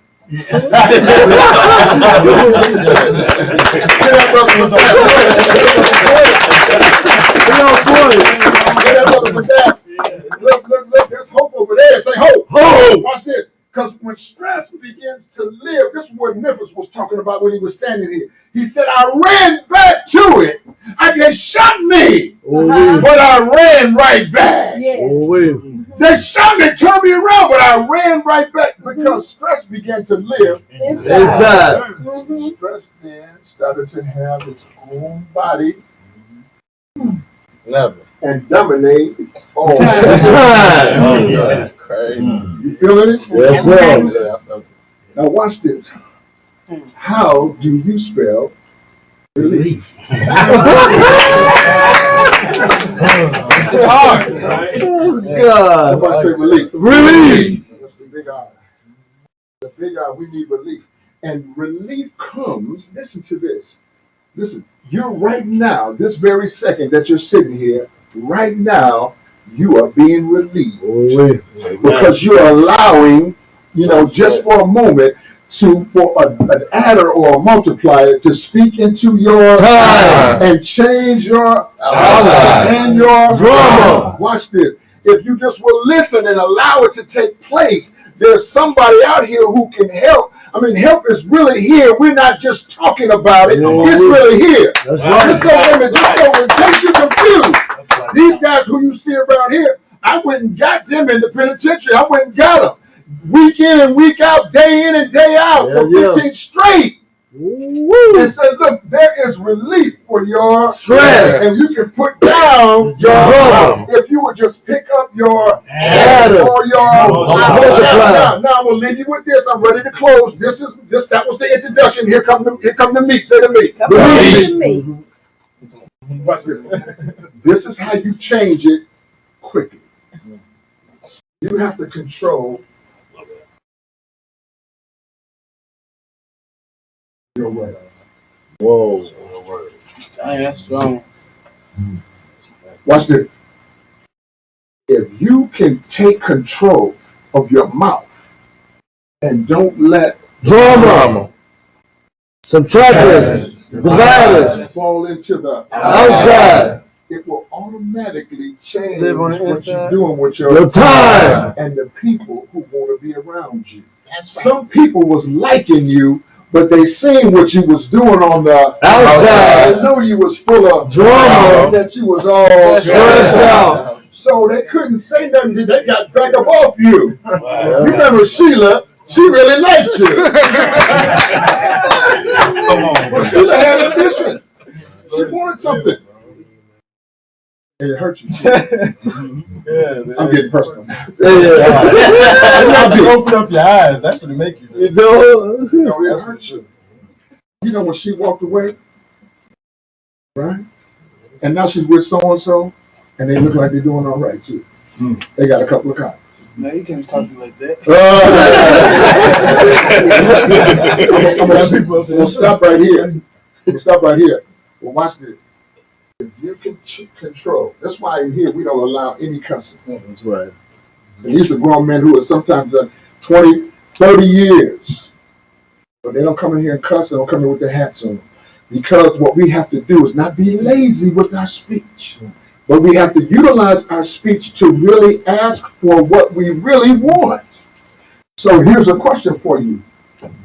Look, there's hope over there. Say hope. Hope. Watch this. Because when stress begins to live, this is what Memphis was talking about when he was standing here. He said, I ran back to it. They shot me, but I ran right back. They shot me, turned me around, but I ran right back because stress began to live inside. Stress then started to have its own body. Never. And dominate all time. Oh, that's crazy. You feeling it? Yes, sir. Now watch this. How do you spell relief? It's hard, right? Oh, God. Somebody say relief. Relief. That's the big I. The big I, we need relief. And relief comes, listen to this. Listen, you're right now, this very second that you're sitting here, right now, you are being relieved. Because you're allowing, just for a moment, for an adder or a multiplier to speak into your time and change your outlook and your drama. Watch this. If you just will listen and allow it to take place, there's somebody out here who can help. I mean, help is really here. We're not just talking about it. It's really here. That's right. Just so in case you're confused, these guys who you see around here, I went and got them in the penitentiary. I went and got them. Week in and week out, day in and day out for 15 straight. And say, look, there is relief for your stress. And you can put down your drama. If you would just pick up your adder or your multiplier. Now I'm gonna leave you with this. I'm ready to close. That was the introduction. Here come the meat. Say to me. Relief. Watch this. This is how you change it quickly. You have to control your word. Whoa. Dang, that's strong. Watch this. If you can take control of your mouth and don't let drama, subtractors, dividers fall into the outside, it will automatically change what you're doing with your time and the people who want to be around you. Some people was liking you, but they seen what you was doing on the outside. They knew you was full of drama, that you was all stressed out. So they couldn't say nothing. They got back up off you. You remember Sheila? She really liked you. But Sheila had ambition. She wanted something. And it hurt you. I'm getting personal. You open up your eyes. That's what it make you do. It hurts you. You know when she walked away, right? And now she's with so and so, and they look like they're doing all right too. They got a couple of cars. No, you can't talk to me like that. I'm gonna stop right here. Stop right here. Well, watch this. If you can control, that's why in here we don't allow any cussing. That's right. And these are grown men who are sometimes 20, 30 years. But they don't come in here and cuss. They don't come in with their hats on. because what we have to do is not be lazy with our speech, but we have to utilize our speech to really ask for what we really want. So here's a question for you.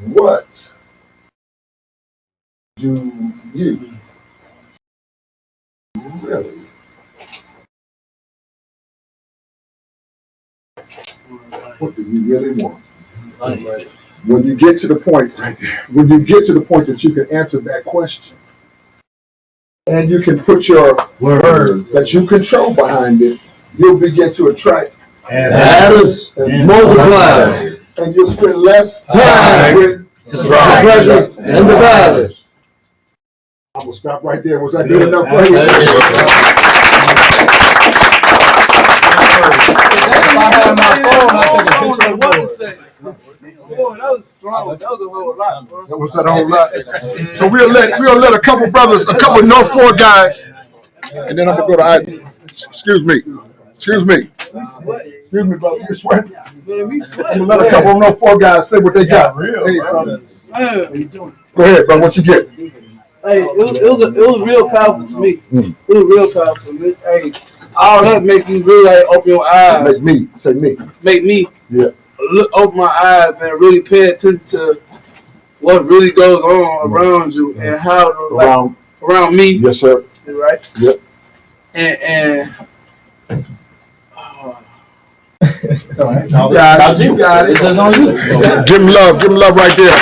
What do you really what do you really want? When you get to the point right there, when you get to the point that you can answer that question and you can put your words that you control behind it, you'll begin to attract adders and multipliers, and you'll spend less time with treasures and dividers. I will stop right there. Was that good enough for you? If I had my phone, I'd take a picture of what it said. Boy, that was strong. That was a whole lot, bro. That was that whole lot. So we'll let a couple brothers, a couple North 4 guys, and then I'm gonna go to Isaac. Excuse me, excuse me, brother. You sweat? Man, we sweat. I'm gonna let a couple North 4 guys say what they got. Hey, son. Go ahead, bro. What you get? Hey, it was real powerful to me. It was real powerful. Hey, all that make you really like open your eyes. Make me. Yeah. Open my eyes and really pay attention to what really goes on around you and how around me. Yes, sir. Right. Yep. And you got it. It's on you. Give him love right there.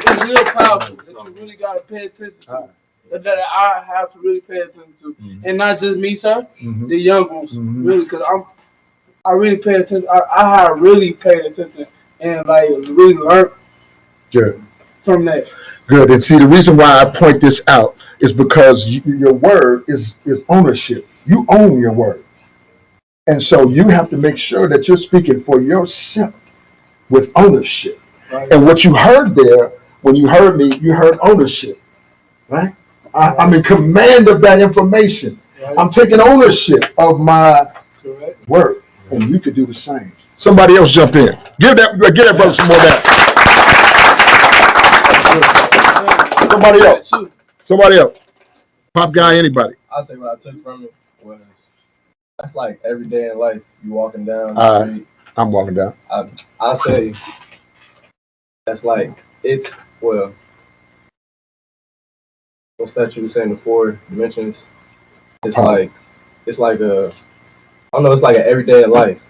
It's real powerful that you really gotta pay attention to. That I have to really pay attention to, and not just me, sir. The young ones, really, because I really pay attention. I have really paid attention and like really learned from that. Good. And see, the reason why I point this out is because your word is ownership. You own your word. And so you have to make sure that you're speaking for yourself with ownership. Right. And what you heard there, when you heard me, you heard ownership. Right? I'm in command of that information. Right. I'm taking ownership of my word. And you could do the same. Somebody else jump in. Give that brother some more of that. Somebody else. Pop guy, anybody. I'll say what I took from it was that's like every day in life. You walking down the street. I'm walking down. I'll say that's like it's what's that you were saying, the 4 dimensions? It's like a I don't know, it's like an everyday in life.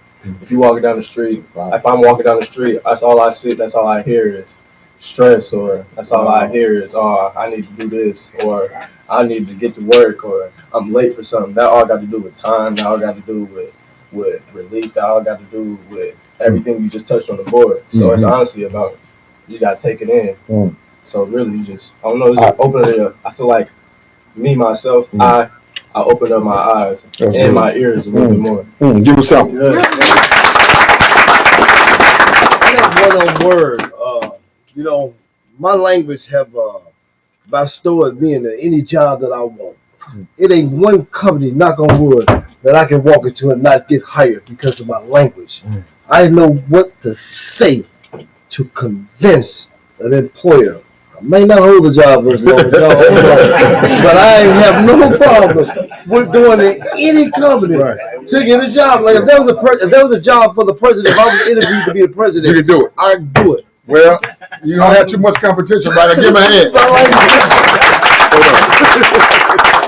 If you walking down the street, if I'm walking down the street, that's all I see, that's all I hear is stress, or that's all I hear is, oh, I need to do this, or I need to get to work, or I'm late for something. That all got to do with time, that all got to do with relief, that all got to do with everything you just touched on the board. So it's honestly about, you got to take it in. So really, you just, I don't know, just open it up. I feel like me, myself, I opened up my eyes and my ears a little bit more. Give me something. I got one word. My language have bestowed me into any job that I want. It ain't one company, knock on wood, that I can walk into and not get hired because of my language. I know what to say to convince an employer. I may not hold the job as long as y'all, but I have no problem with doing it in any company to get a job. Like if there was a job for the president, if I was interviewed to be a president, you can do it. I'd do it. Well, you don't have too much competition, right? Give him a hand.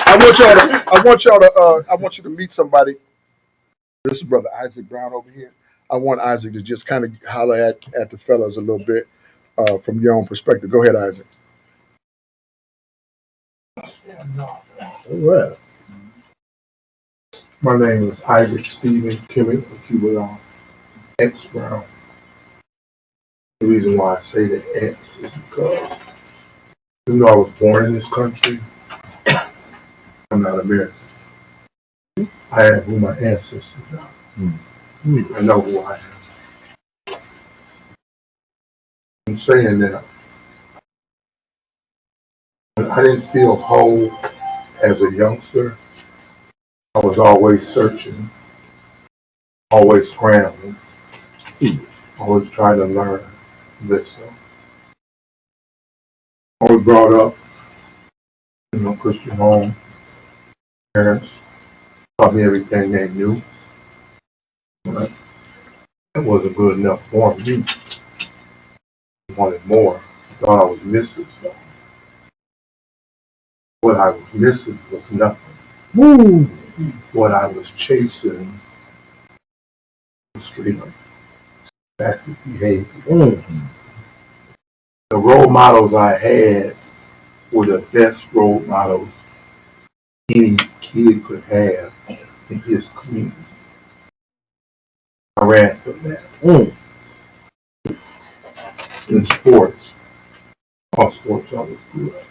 I want you to meet somebody. This is Brother Isaac Brown over here. I want Isaac to just kind of holler at the fellas a little bit from your own perspective. Go ahead, Isaac. All right. My name is Isaac Stephen Kimmy, X Brown. The reason why I say the X is because even though I was born in this country, I'm not American. I am who my ancestors are. I know who I am. I'm saying that when I didn't feel whole as a youngster, I was always searching, always scrambling, always trying to learn this. I was brought up in a Christian home. Parents taught me everything they knew. But that wasn't good enough for me. I wanted more. I thought I was missing something. What I was missing was nothing. Woo. What I was chasing was freedom, active behavior. The role models I had were the best role models any kid could have in his community. I ran from that. In sports, all sports I was good.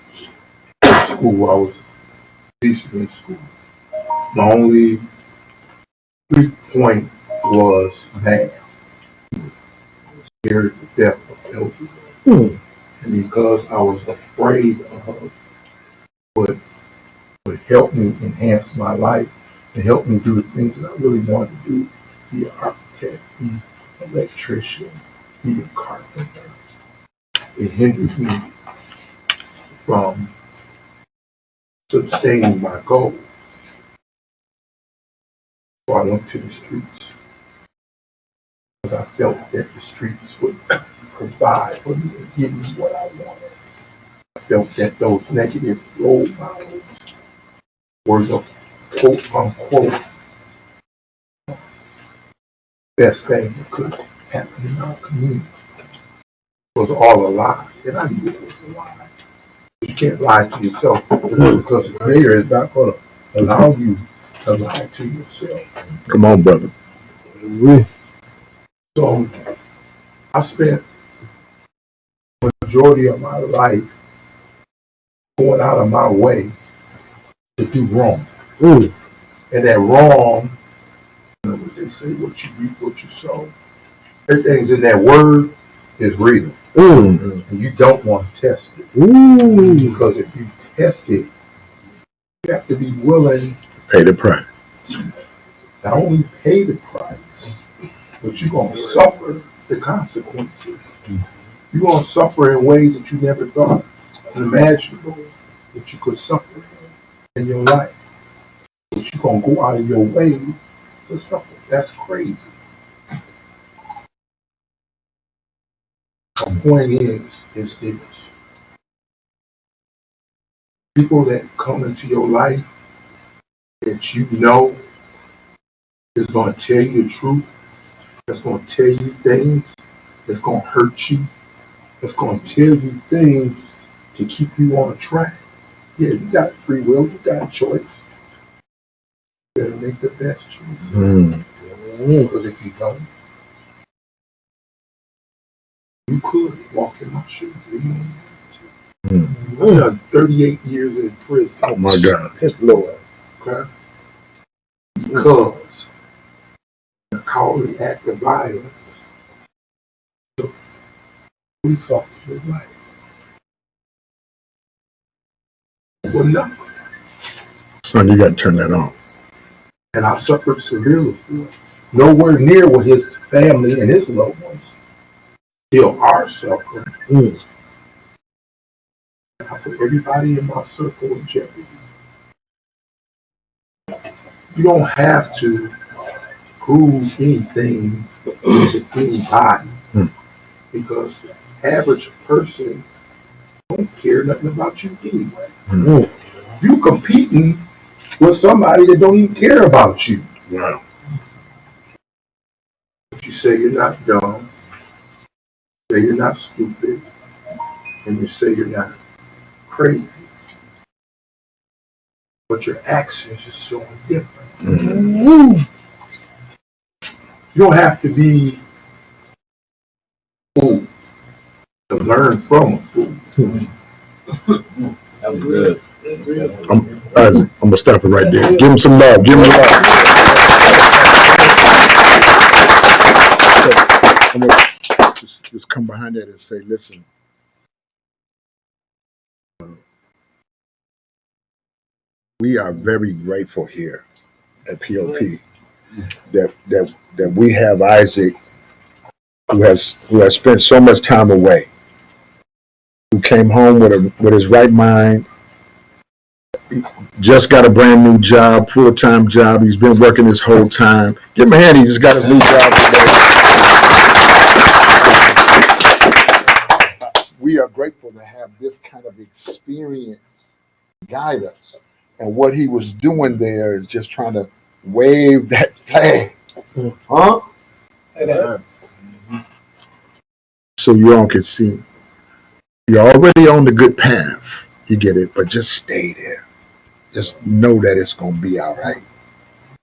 In school, I was decent in school. My only weak point was math. I was scared to death of algebra. And because I was afraid of what would help me enhance my life and help me do the things that I really wanted to do, be an architect, be an electrician, be a carpenter, it hindered me from sustaining my goal. So I went to the streets because I felt that the streets would provide for me and give me what I wanted. I felt that those negative role models were the quote unquote best thing that could happen in our community. It was all a lie, and I knew it was a lie. You can't lie to yourself because the Creator is not going to allow you to lie to yourself. Come on, brother. So I spent the majority of my life going out of my way to do wrong. And that wrong, you know what they say, what you reap, what you sow. Everything's in that word is real. And you don't want to test it. Because if you test it, you have to be willing to pay the price. Not only pay the price, but you're going to suffer the consequences. You're going to suffer in ways that you never thought imaginable that you could suffer in your life. But you're going to go out of your way to suffer. That's crazy. The point is this. People that come into your life that you know is going to tell you the truth, that's going to tell you things that's going to hurt you, that's going to tell you things to keep you on track. Yeah, you got free will, you got choice. You gotta make the best choice. Because if you don't, you could walk in my shoes. I've done 38 years in prison. Oh my God. Lord. Okay? Because the cowardly act of violence took police officer's life. For nothing. Son, you got to turn that on. And I suffered severely for it. Nowhere near what his family and his loved ones still are suffering. I put everybody in my circle in jeopardy. You don't have to prove anything to anybody because the average person don't care nothing about you anyway. You competing with somebody that don't even care about you. Wow. But you say you're not dumb, say you're not stupid, and you say you're not crazy. But your actions are showing different. You don't have to be a fool to learn from a fool. That was good. Isaac, I'm gonna stop it right there. Give him some love. Give him love. I'm gonna just come behind that and say, listen. We are very grateful here at POP that we have Isaac who has spent so much time away, who came home with his right mind. Just got a brand new job, full-time job. He's been working this whole time. Give him a hand. He just got his new job today. We are grateful to have this kind of experience guide us. And what he was doing there is just trying to wave that flag. Huh? So you all can see. You're already on the good path. You get it, but just stay there. Just know that it's going to be all right.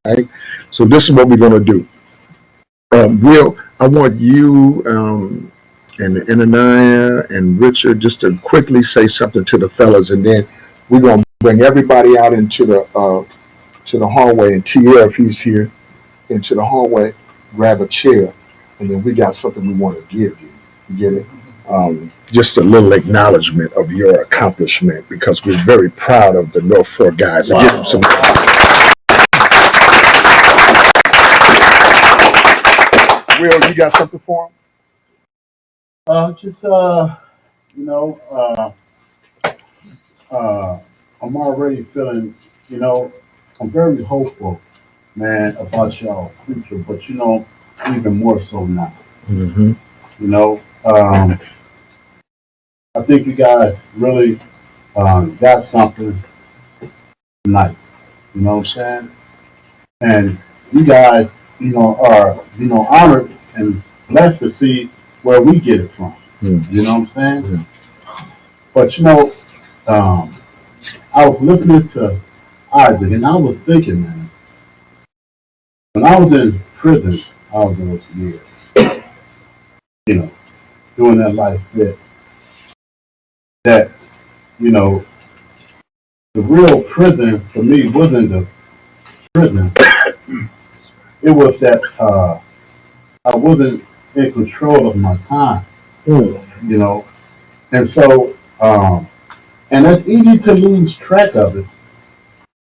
Right? So this is what we're going to do. Will, I want you and Ananiah and Richard just to quickly say something to the fellas, and then we're going to bring everybody out into the hallway, and TR, if he's here, into the hallway, grab a chair, and then we got something we want to give you. You get it? Just a little acknowledgement of your accomplishment, because we're very proud of the North Fork guys. Wow. Give them some. Will, you got something for them? I'm already feeling, I'm very hopeful, man, about y'all future, but even more so now. Mm-hmm. I think you guys really got something tonight. You know what I'm saying? And you guys, are, honored and blessed to see where we get it from. Mm-hmm. You know what I'm saying? Mm-hmm. But I was listening to Isaac, and I was thinking, man, when I was in prison all those years, doing that life bit, that, the real prison for me wasn't the prison. It was that I wasn't in control of my time, and so, and it's easy to lose track of it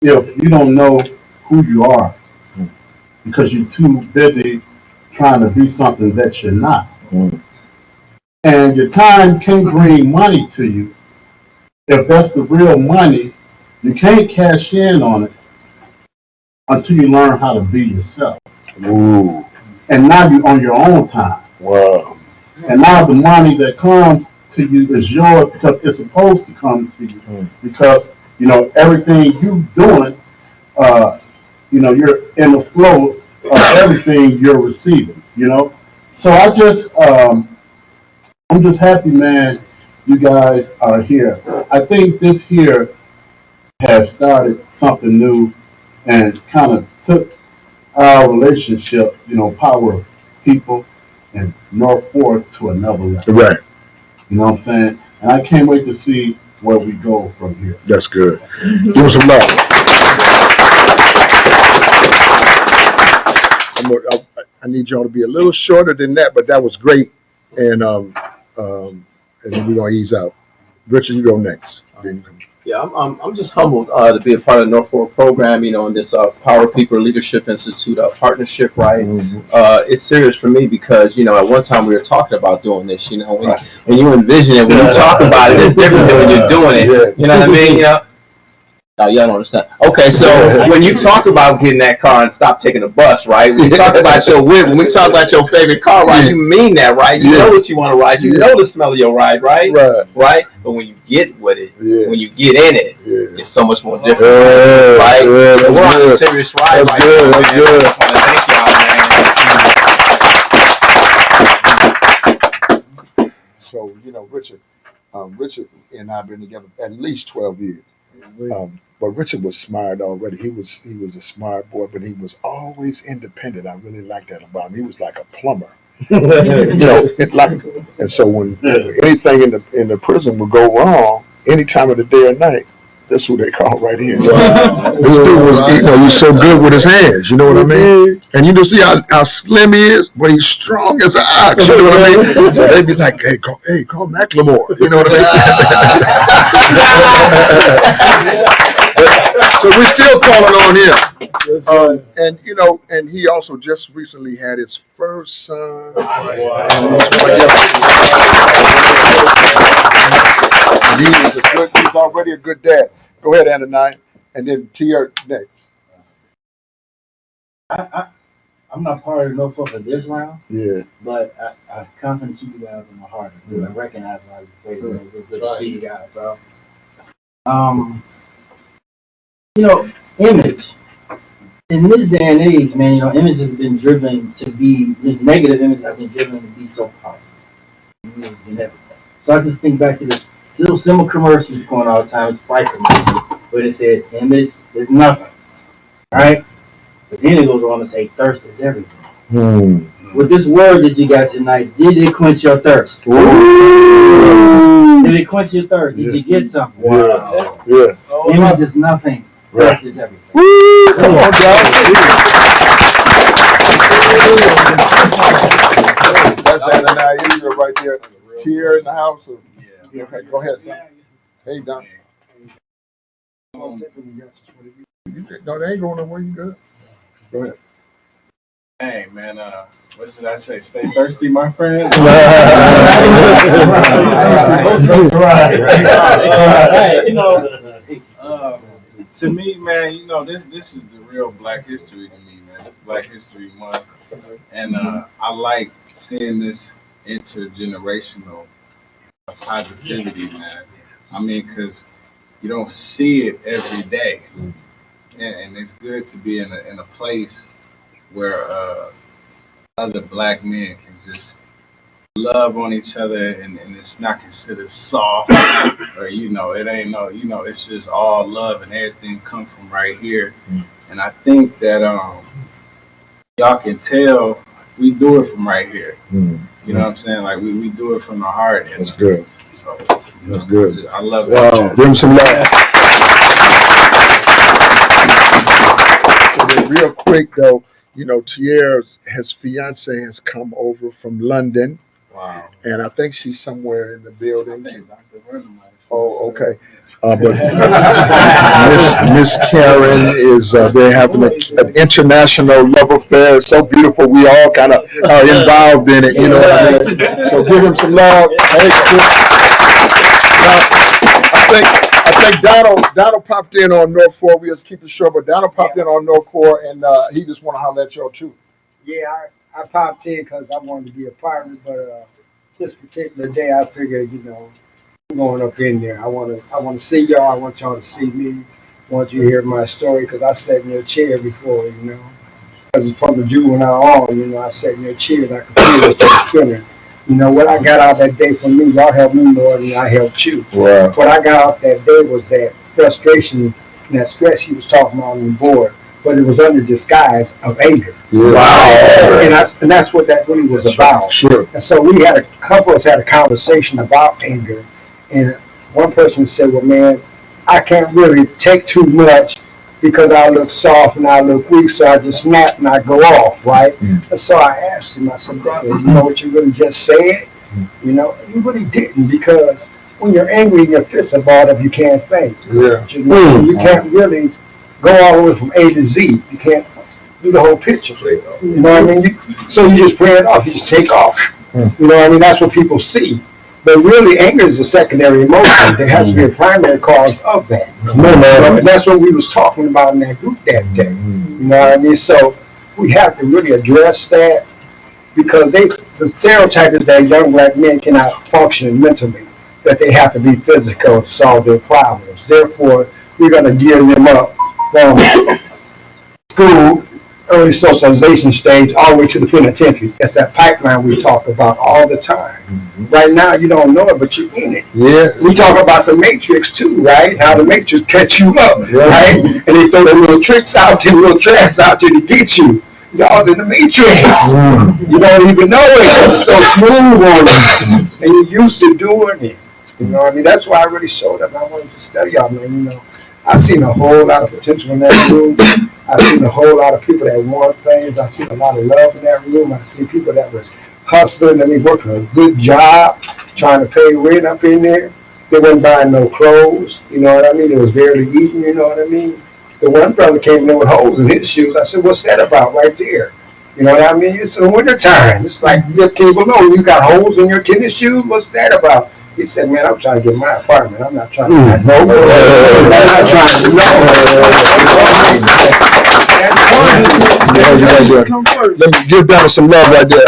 if you don't know who you are, because you're too busy trying to be something that you're not. And your time can't bring money to you. If that's the real money, you can't cash in on it until you learn how to be yourself. Ooh. And now you're on your own time. Wow. And now the money that comes to you is yours because it's supposed to come to you. Because, everything you doing, you're in the flow of everything you're receiving, So I'm just happy, man, you guys are here. I think this here has started something new and kind of took our relationship, Power of People and North Fork to another level. Right. You know what I'm saying? And I can't wait to see where we go from here. That's good. Give us some love. I need y'all to be a little shorter than that, but that was great. And then we're gonna ease out. Richard, you go next. Yeah, I'm just humbled to be a part of the North Fork program, in this Power People Leadership Institute partnership, right? Mm-hmm. It's serious for me because, at one time we were talking about doing this, when you envision it, when you talk about it, it's different than when you're doing it. Yeah. You know what I mean? Oh, y'all don't understand. Okay, so when you talk about getting that car and stop taking the bus, right? When you talk about your whip, when we talk about your favorite car, right? You mean that, right? You know what you want to ride. You know the smell of your ride, right? Right? But when you get with it, when you get in it, it's so much more different, right? So we're on a serious ride right now, man. I just want to thank y'all, man. So, Richard and I have been together at least 12 years. But Richard was smart already. He was a smart boy, but he was always independent. I really liked that about him. He was like a plumber. And so when anything in the prison would go wrong, any time of the day or night, that's who they call right in. Wow. This dude was, he's so good with his hands. You know what I mean? And you see how slim he is, but he's strong as an ox. You know what I mean? So they'd be like, hey, call Macklemore. You know what I mean? So we're still calling on him. And he also just recently had his first son. Wow. He's already a good dad. Go ahead, Ananias, and then Tier next. I'm not part of no for this round, Yeah. but I constantly keep you guys in my heart. I recognize how you play. It's good to see you guys. So, image. In this day and age, man, image has been driven to be, this negative image has been driven to be so powerful. Image has been everything. So I just think back to this little simple commercial that's going all the time, Sprite commercial, where it says, image is nothing, right? But then it goes on to say, thirst is everything. With this word that you got tonight, did it quench your thirst? Did it quench your thirst? Did you get something? Wow. Yeah. Image is nothing. Right. Thirst is everything. Come on, guys. That's Ananias right there. Tier in the house. Yeah. Okay, go ahead, son. Hey, Don. No, they ain't going nowhere. You good? Go ahead. Hey, man, what should I say? Stay thirsty, my friend. To me, man, this is the real Black History to me, man. It's Black History Month, and I like seeing this intergenerational positivity, man. I mean, because you don't see it every day, and it's good to be in a place where other Black men can just love on each other, and it's not considered soft or it ain't it's just all love and everything come from right here. And I think that y'all can tell we do it from right here. You know what I'm saying? Like we do it from the heart. And, that's good. So that's good. I love it. Wow. Give him some love. So then real quick though, his fiance has come over from London. Wow. And I think she's somewhere in the building. Oh, okay. But Miss Karen is they're having an international love affair. It's so beautiful. We all kind of are involved in it. You know what I mean? So give him some love. Hey, I think Donald popped in on North 4. We just keep it short, but Donald popped in on North 4, and he just want to holler at y'all too. Yeah, I popped in because I wanted to be a part of it, but this particular day I figured, I'm going up in there. I want to see y'all. I want y'all to see me. I want you to hear my story because I sat in your chair before, Because from the juvenile on, I sat in your chair and I could feel what you was feeling. What I got out that day from me, y'all helped me more than I helped you. Wow. What I got out that day was that frustration and that stress he was talking about on the board, but it was under disguise of anger. Yeah. Wow. And that's what that really was about. Sure. And so a couple of us had a conversation about anger, and one person said, well, man, I can't really take too much because I look soft and I look weak, so I just snap and I go off, right? And so I asked him, I said, brother, you know what you really just said? He really didn't, because when you're angry and your fists are balled up, you can't think. Yeah. You can't really go all the way from A to Z. You can't do the whole picture. You know what I mean? So you just play it off. You just take off. You know what I mean? That's what people see. But really, anger is a secondary emotion. There has to be a primary cause of that. And that's what we was talking about in that group that day. You know what I mean? So we have to really address that, because the stereotype is that young Black men cannot function mentally, that they have to be physical to solve their problems. Therefore, we're going to gear them up from school, early socialization stage, all the way to the penitentiary. That's that pipeline we talk about all the time. Right now, you don't know it, but you're in it. Yeah. We talk about the Matrix too, right? How the Matrix catch you up, right? And they throw the little tricks out there, little traps out there to get you. Y'all's in the Matrix. You don't even know it. It's so smooth on you. And you're used to doing it. You know what I mean? That's why I really showed up. I wanted to tell y'all, man, I've seen a whole lot of potential in that room. I've seen a whole lot of people that want things. I've seen a lot of love in that room. I've seen people that was hustling and working a good job, trying to pay rent up in there. They wasn't buying no clothes. You know what I mean? They was barely eating. You know what I mean? The one brother came in there with holes in his shoes. I said, what's that about right there? You know what I mean? It's the winter time. It's like your cable below. You got holes in your tennis shoes. What's that about? He said, man, I'm trying to get my apartment. I'm not trying to. No. I'm not trying to. Let me give Donald some love right there.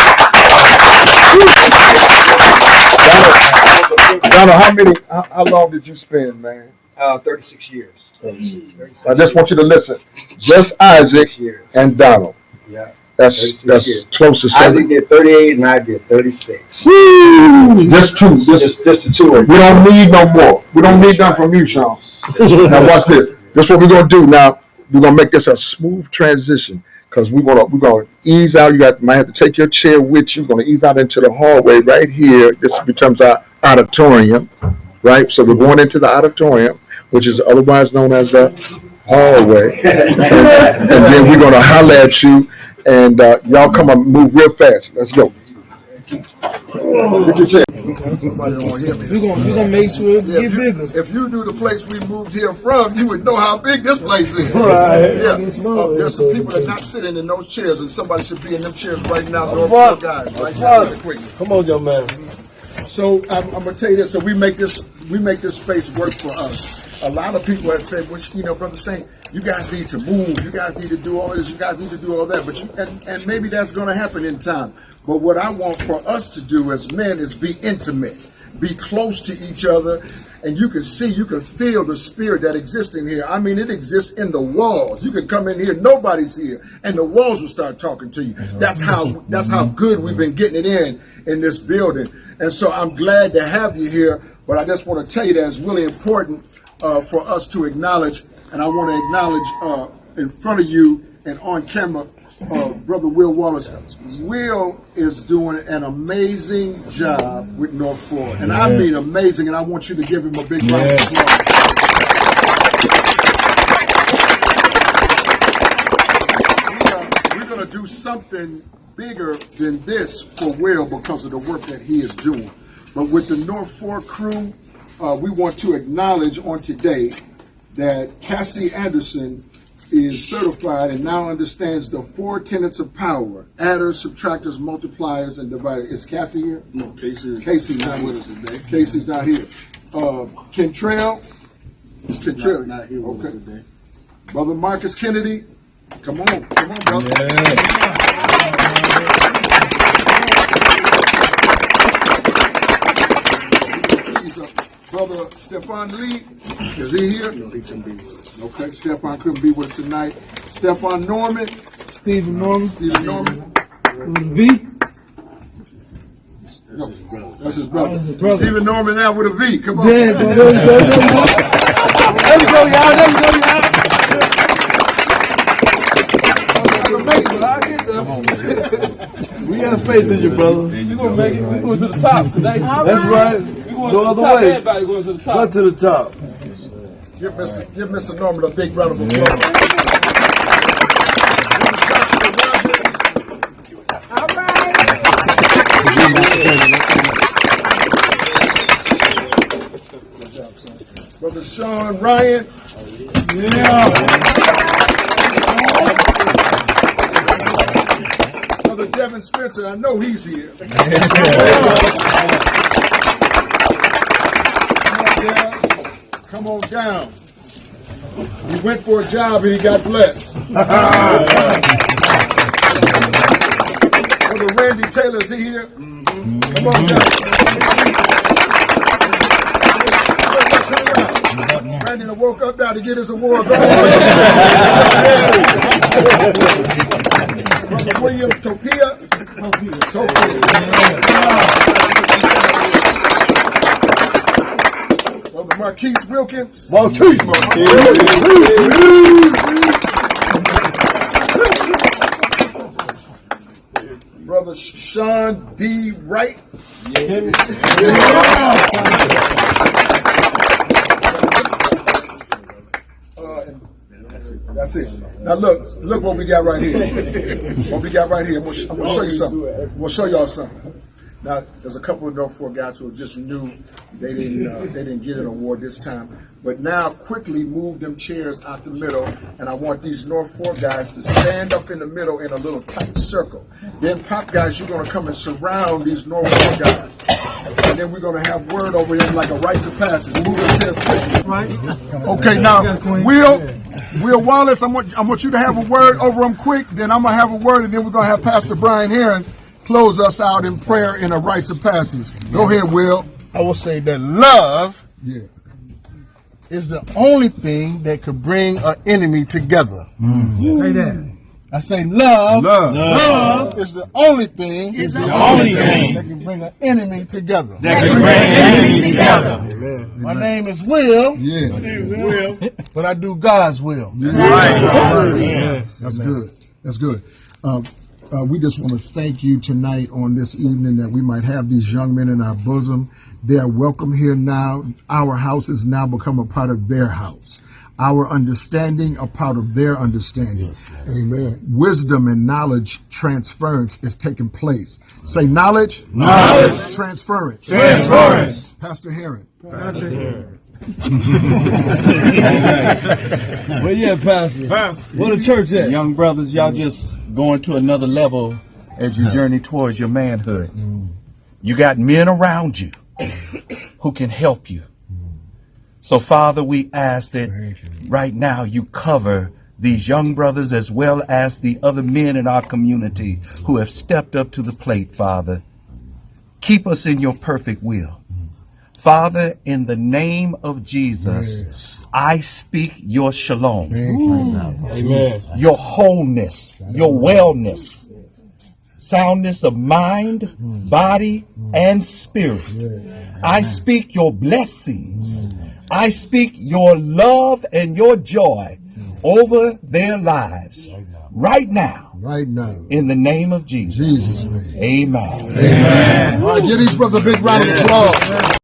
Donald, how long did you spend, man? 36 years. 36 I just want you to listen. Just Isaac and Donald. Yeah. That's close to 7. Isaac did 38 and I did 36. Woo! Just two. Just the two. We don't need no more. We don't need none from you, Sean. Now watch this. This is what we're gonna do now. We're gonna make this a smooth transition because we're gonna ease out. You might have to take your chair with you. We're gonna ease out into the hallway right here. This becomes our auditorium, right? So we're going into the auditorium, which is otherwise known as the hallway, and then we're gonna holler at you. And y'all come and move real fast. Let's go. Get your chair. Nobody don't hear me. We're gonna make sure it get bigger. If you knew the place we moved here from, you would know how big this place is. Right. Yeah. There's some people that are not sitting in those chairs, and somebody should be in them chairs right now. Guys, right now, really quick. Come on, young man. So I'm gonna tell you this. So we make this space work for us. A lot of people have said, well, Brother Saint, you guys need to move. You guys need to do all this. You guys need to do all that. But and maybe that's going to happen in time. But what I want for us to do as men is be intimate, be close to each other, and you can feel the spirit that exists in here. I mean, it exists in the walls. You can come in here, nobody's here, and the walls will start talking to you. That's how good we've been getting it in this building. And so I'm glad to have you here. But I just want to tell you that it's really important for us to acknowledge, and I want to acknowledge in front of you and on camera, Brother Will Wallace. Will is doing an amazing job with North Florida, and I mean amazing, and I want you to give him a big round of applause. We're going to do something bigger than this for Will because of the work that he is doing. But with the North Fork crew, we want to acknowledge on today that Cassie Anderson is certified and now understands the 4 tenets of power: adders, subtractors, multipliers, and dividers. Is Cassie here? No, Casey's not with us today. Casey's not here. Kentrell? Is Kentrell not here with us today? Brother Marcus Kennedy? Come on, brother. Brother Stefan Lee, is he here? No, he couldn't be with us. Okay, Stefan couldn't be with us tonight. Stefan Norman. Stephen Norman. V. No, that's his brother. Stephen Norman now with a V. Come on. Yeah, there we go, y'all. We got faith in you, brother. We're gonna make it. We're going to the top today. That's right. No other way. Everybody going to the top. Run to the top. Give Mr. Norman a big round of applause. All right. Brother Sean Ryan. Brother Devin Spencer, I know he's here. Come on down. He went for a job and he got blessed. Brother Randy Taylor, is he here? Come on down. Randy woke up now to get his award. Brother William Topia. Brother Marquise Wilkins. Brother Sean D. Wright. That's it. Now look what we got right here. What we got right here. I'm gonna show you something. I'm gonna show y'all something. Now, there's a couple of North Fork guys who just knew they didn't get an award this time. But now quickly move them chairs out the middle, and I want these North Fork guys to stand up in the middle in a little tight circle. Then Pop guys, you're gonna come and surround these North Fork guys. and then we're gonna have word over him like a rites of passage. Move it to his right. Okay, now Will Wallace, I want you to have a word over him quick. Then I'm gonna have a word, and then we're gonna have Pastor Brian Herron close us out in prayer in a rites of passage. Go ahead, Will. I will say that love is the only thing that could bring an enemy together. Say that. I say love is the only thing that can bring an enemy together. My name is Will. But I do God's will. That's good. That's good. We just want to thank you tonight on this evening that we might have these young men in our bosom. They are welcome here now. Our house has now become a part of their house. Our understanding a part of their understanding. Yes, amen. Wisdom and knowledge transference is taking place. Say knowledge. Knowledge. Transference. Transference. Pastor Herron. Pastor Herron. Well, yeah, Pastor. Where the church at? Young brothers, y'all just going to another level as you journey towards your manhood. You got men around you who can help you. So, Father, we ask that right now you cover these young brothers as well as the other men in our community who have stepped up to the plate, Father. Keep us in your perfect will. Father, in the name of Jesus, I speak your shalom, Amen. your wholeness, your wellness, soundness of mind, body, and spirit. I speak your blessings. I speak your love and your joy over their lives right now. Right now. In the name of Jesus. Jesus. Amen. Amen. All right, give these brothers a big round of applause.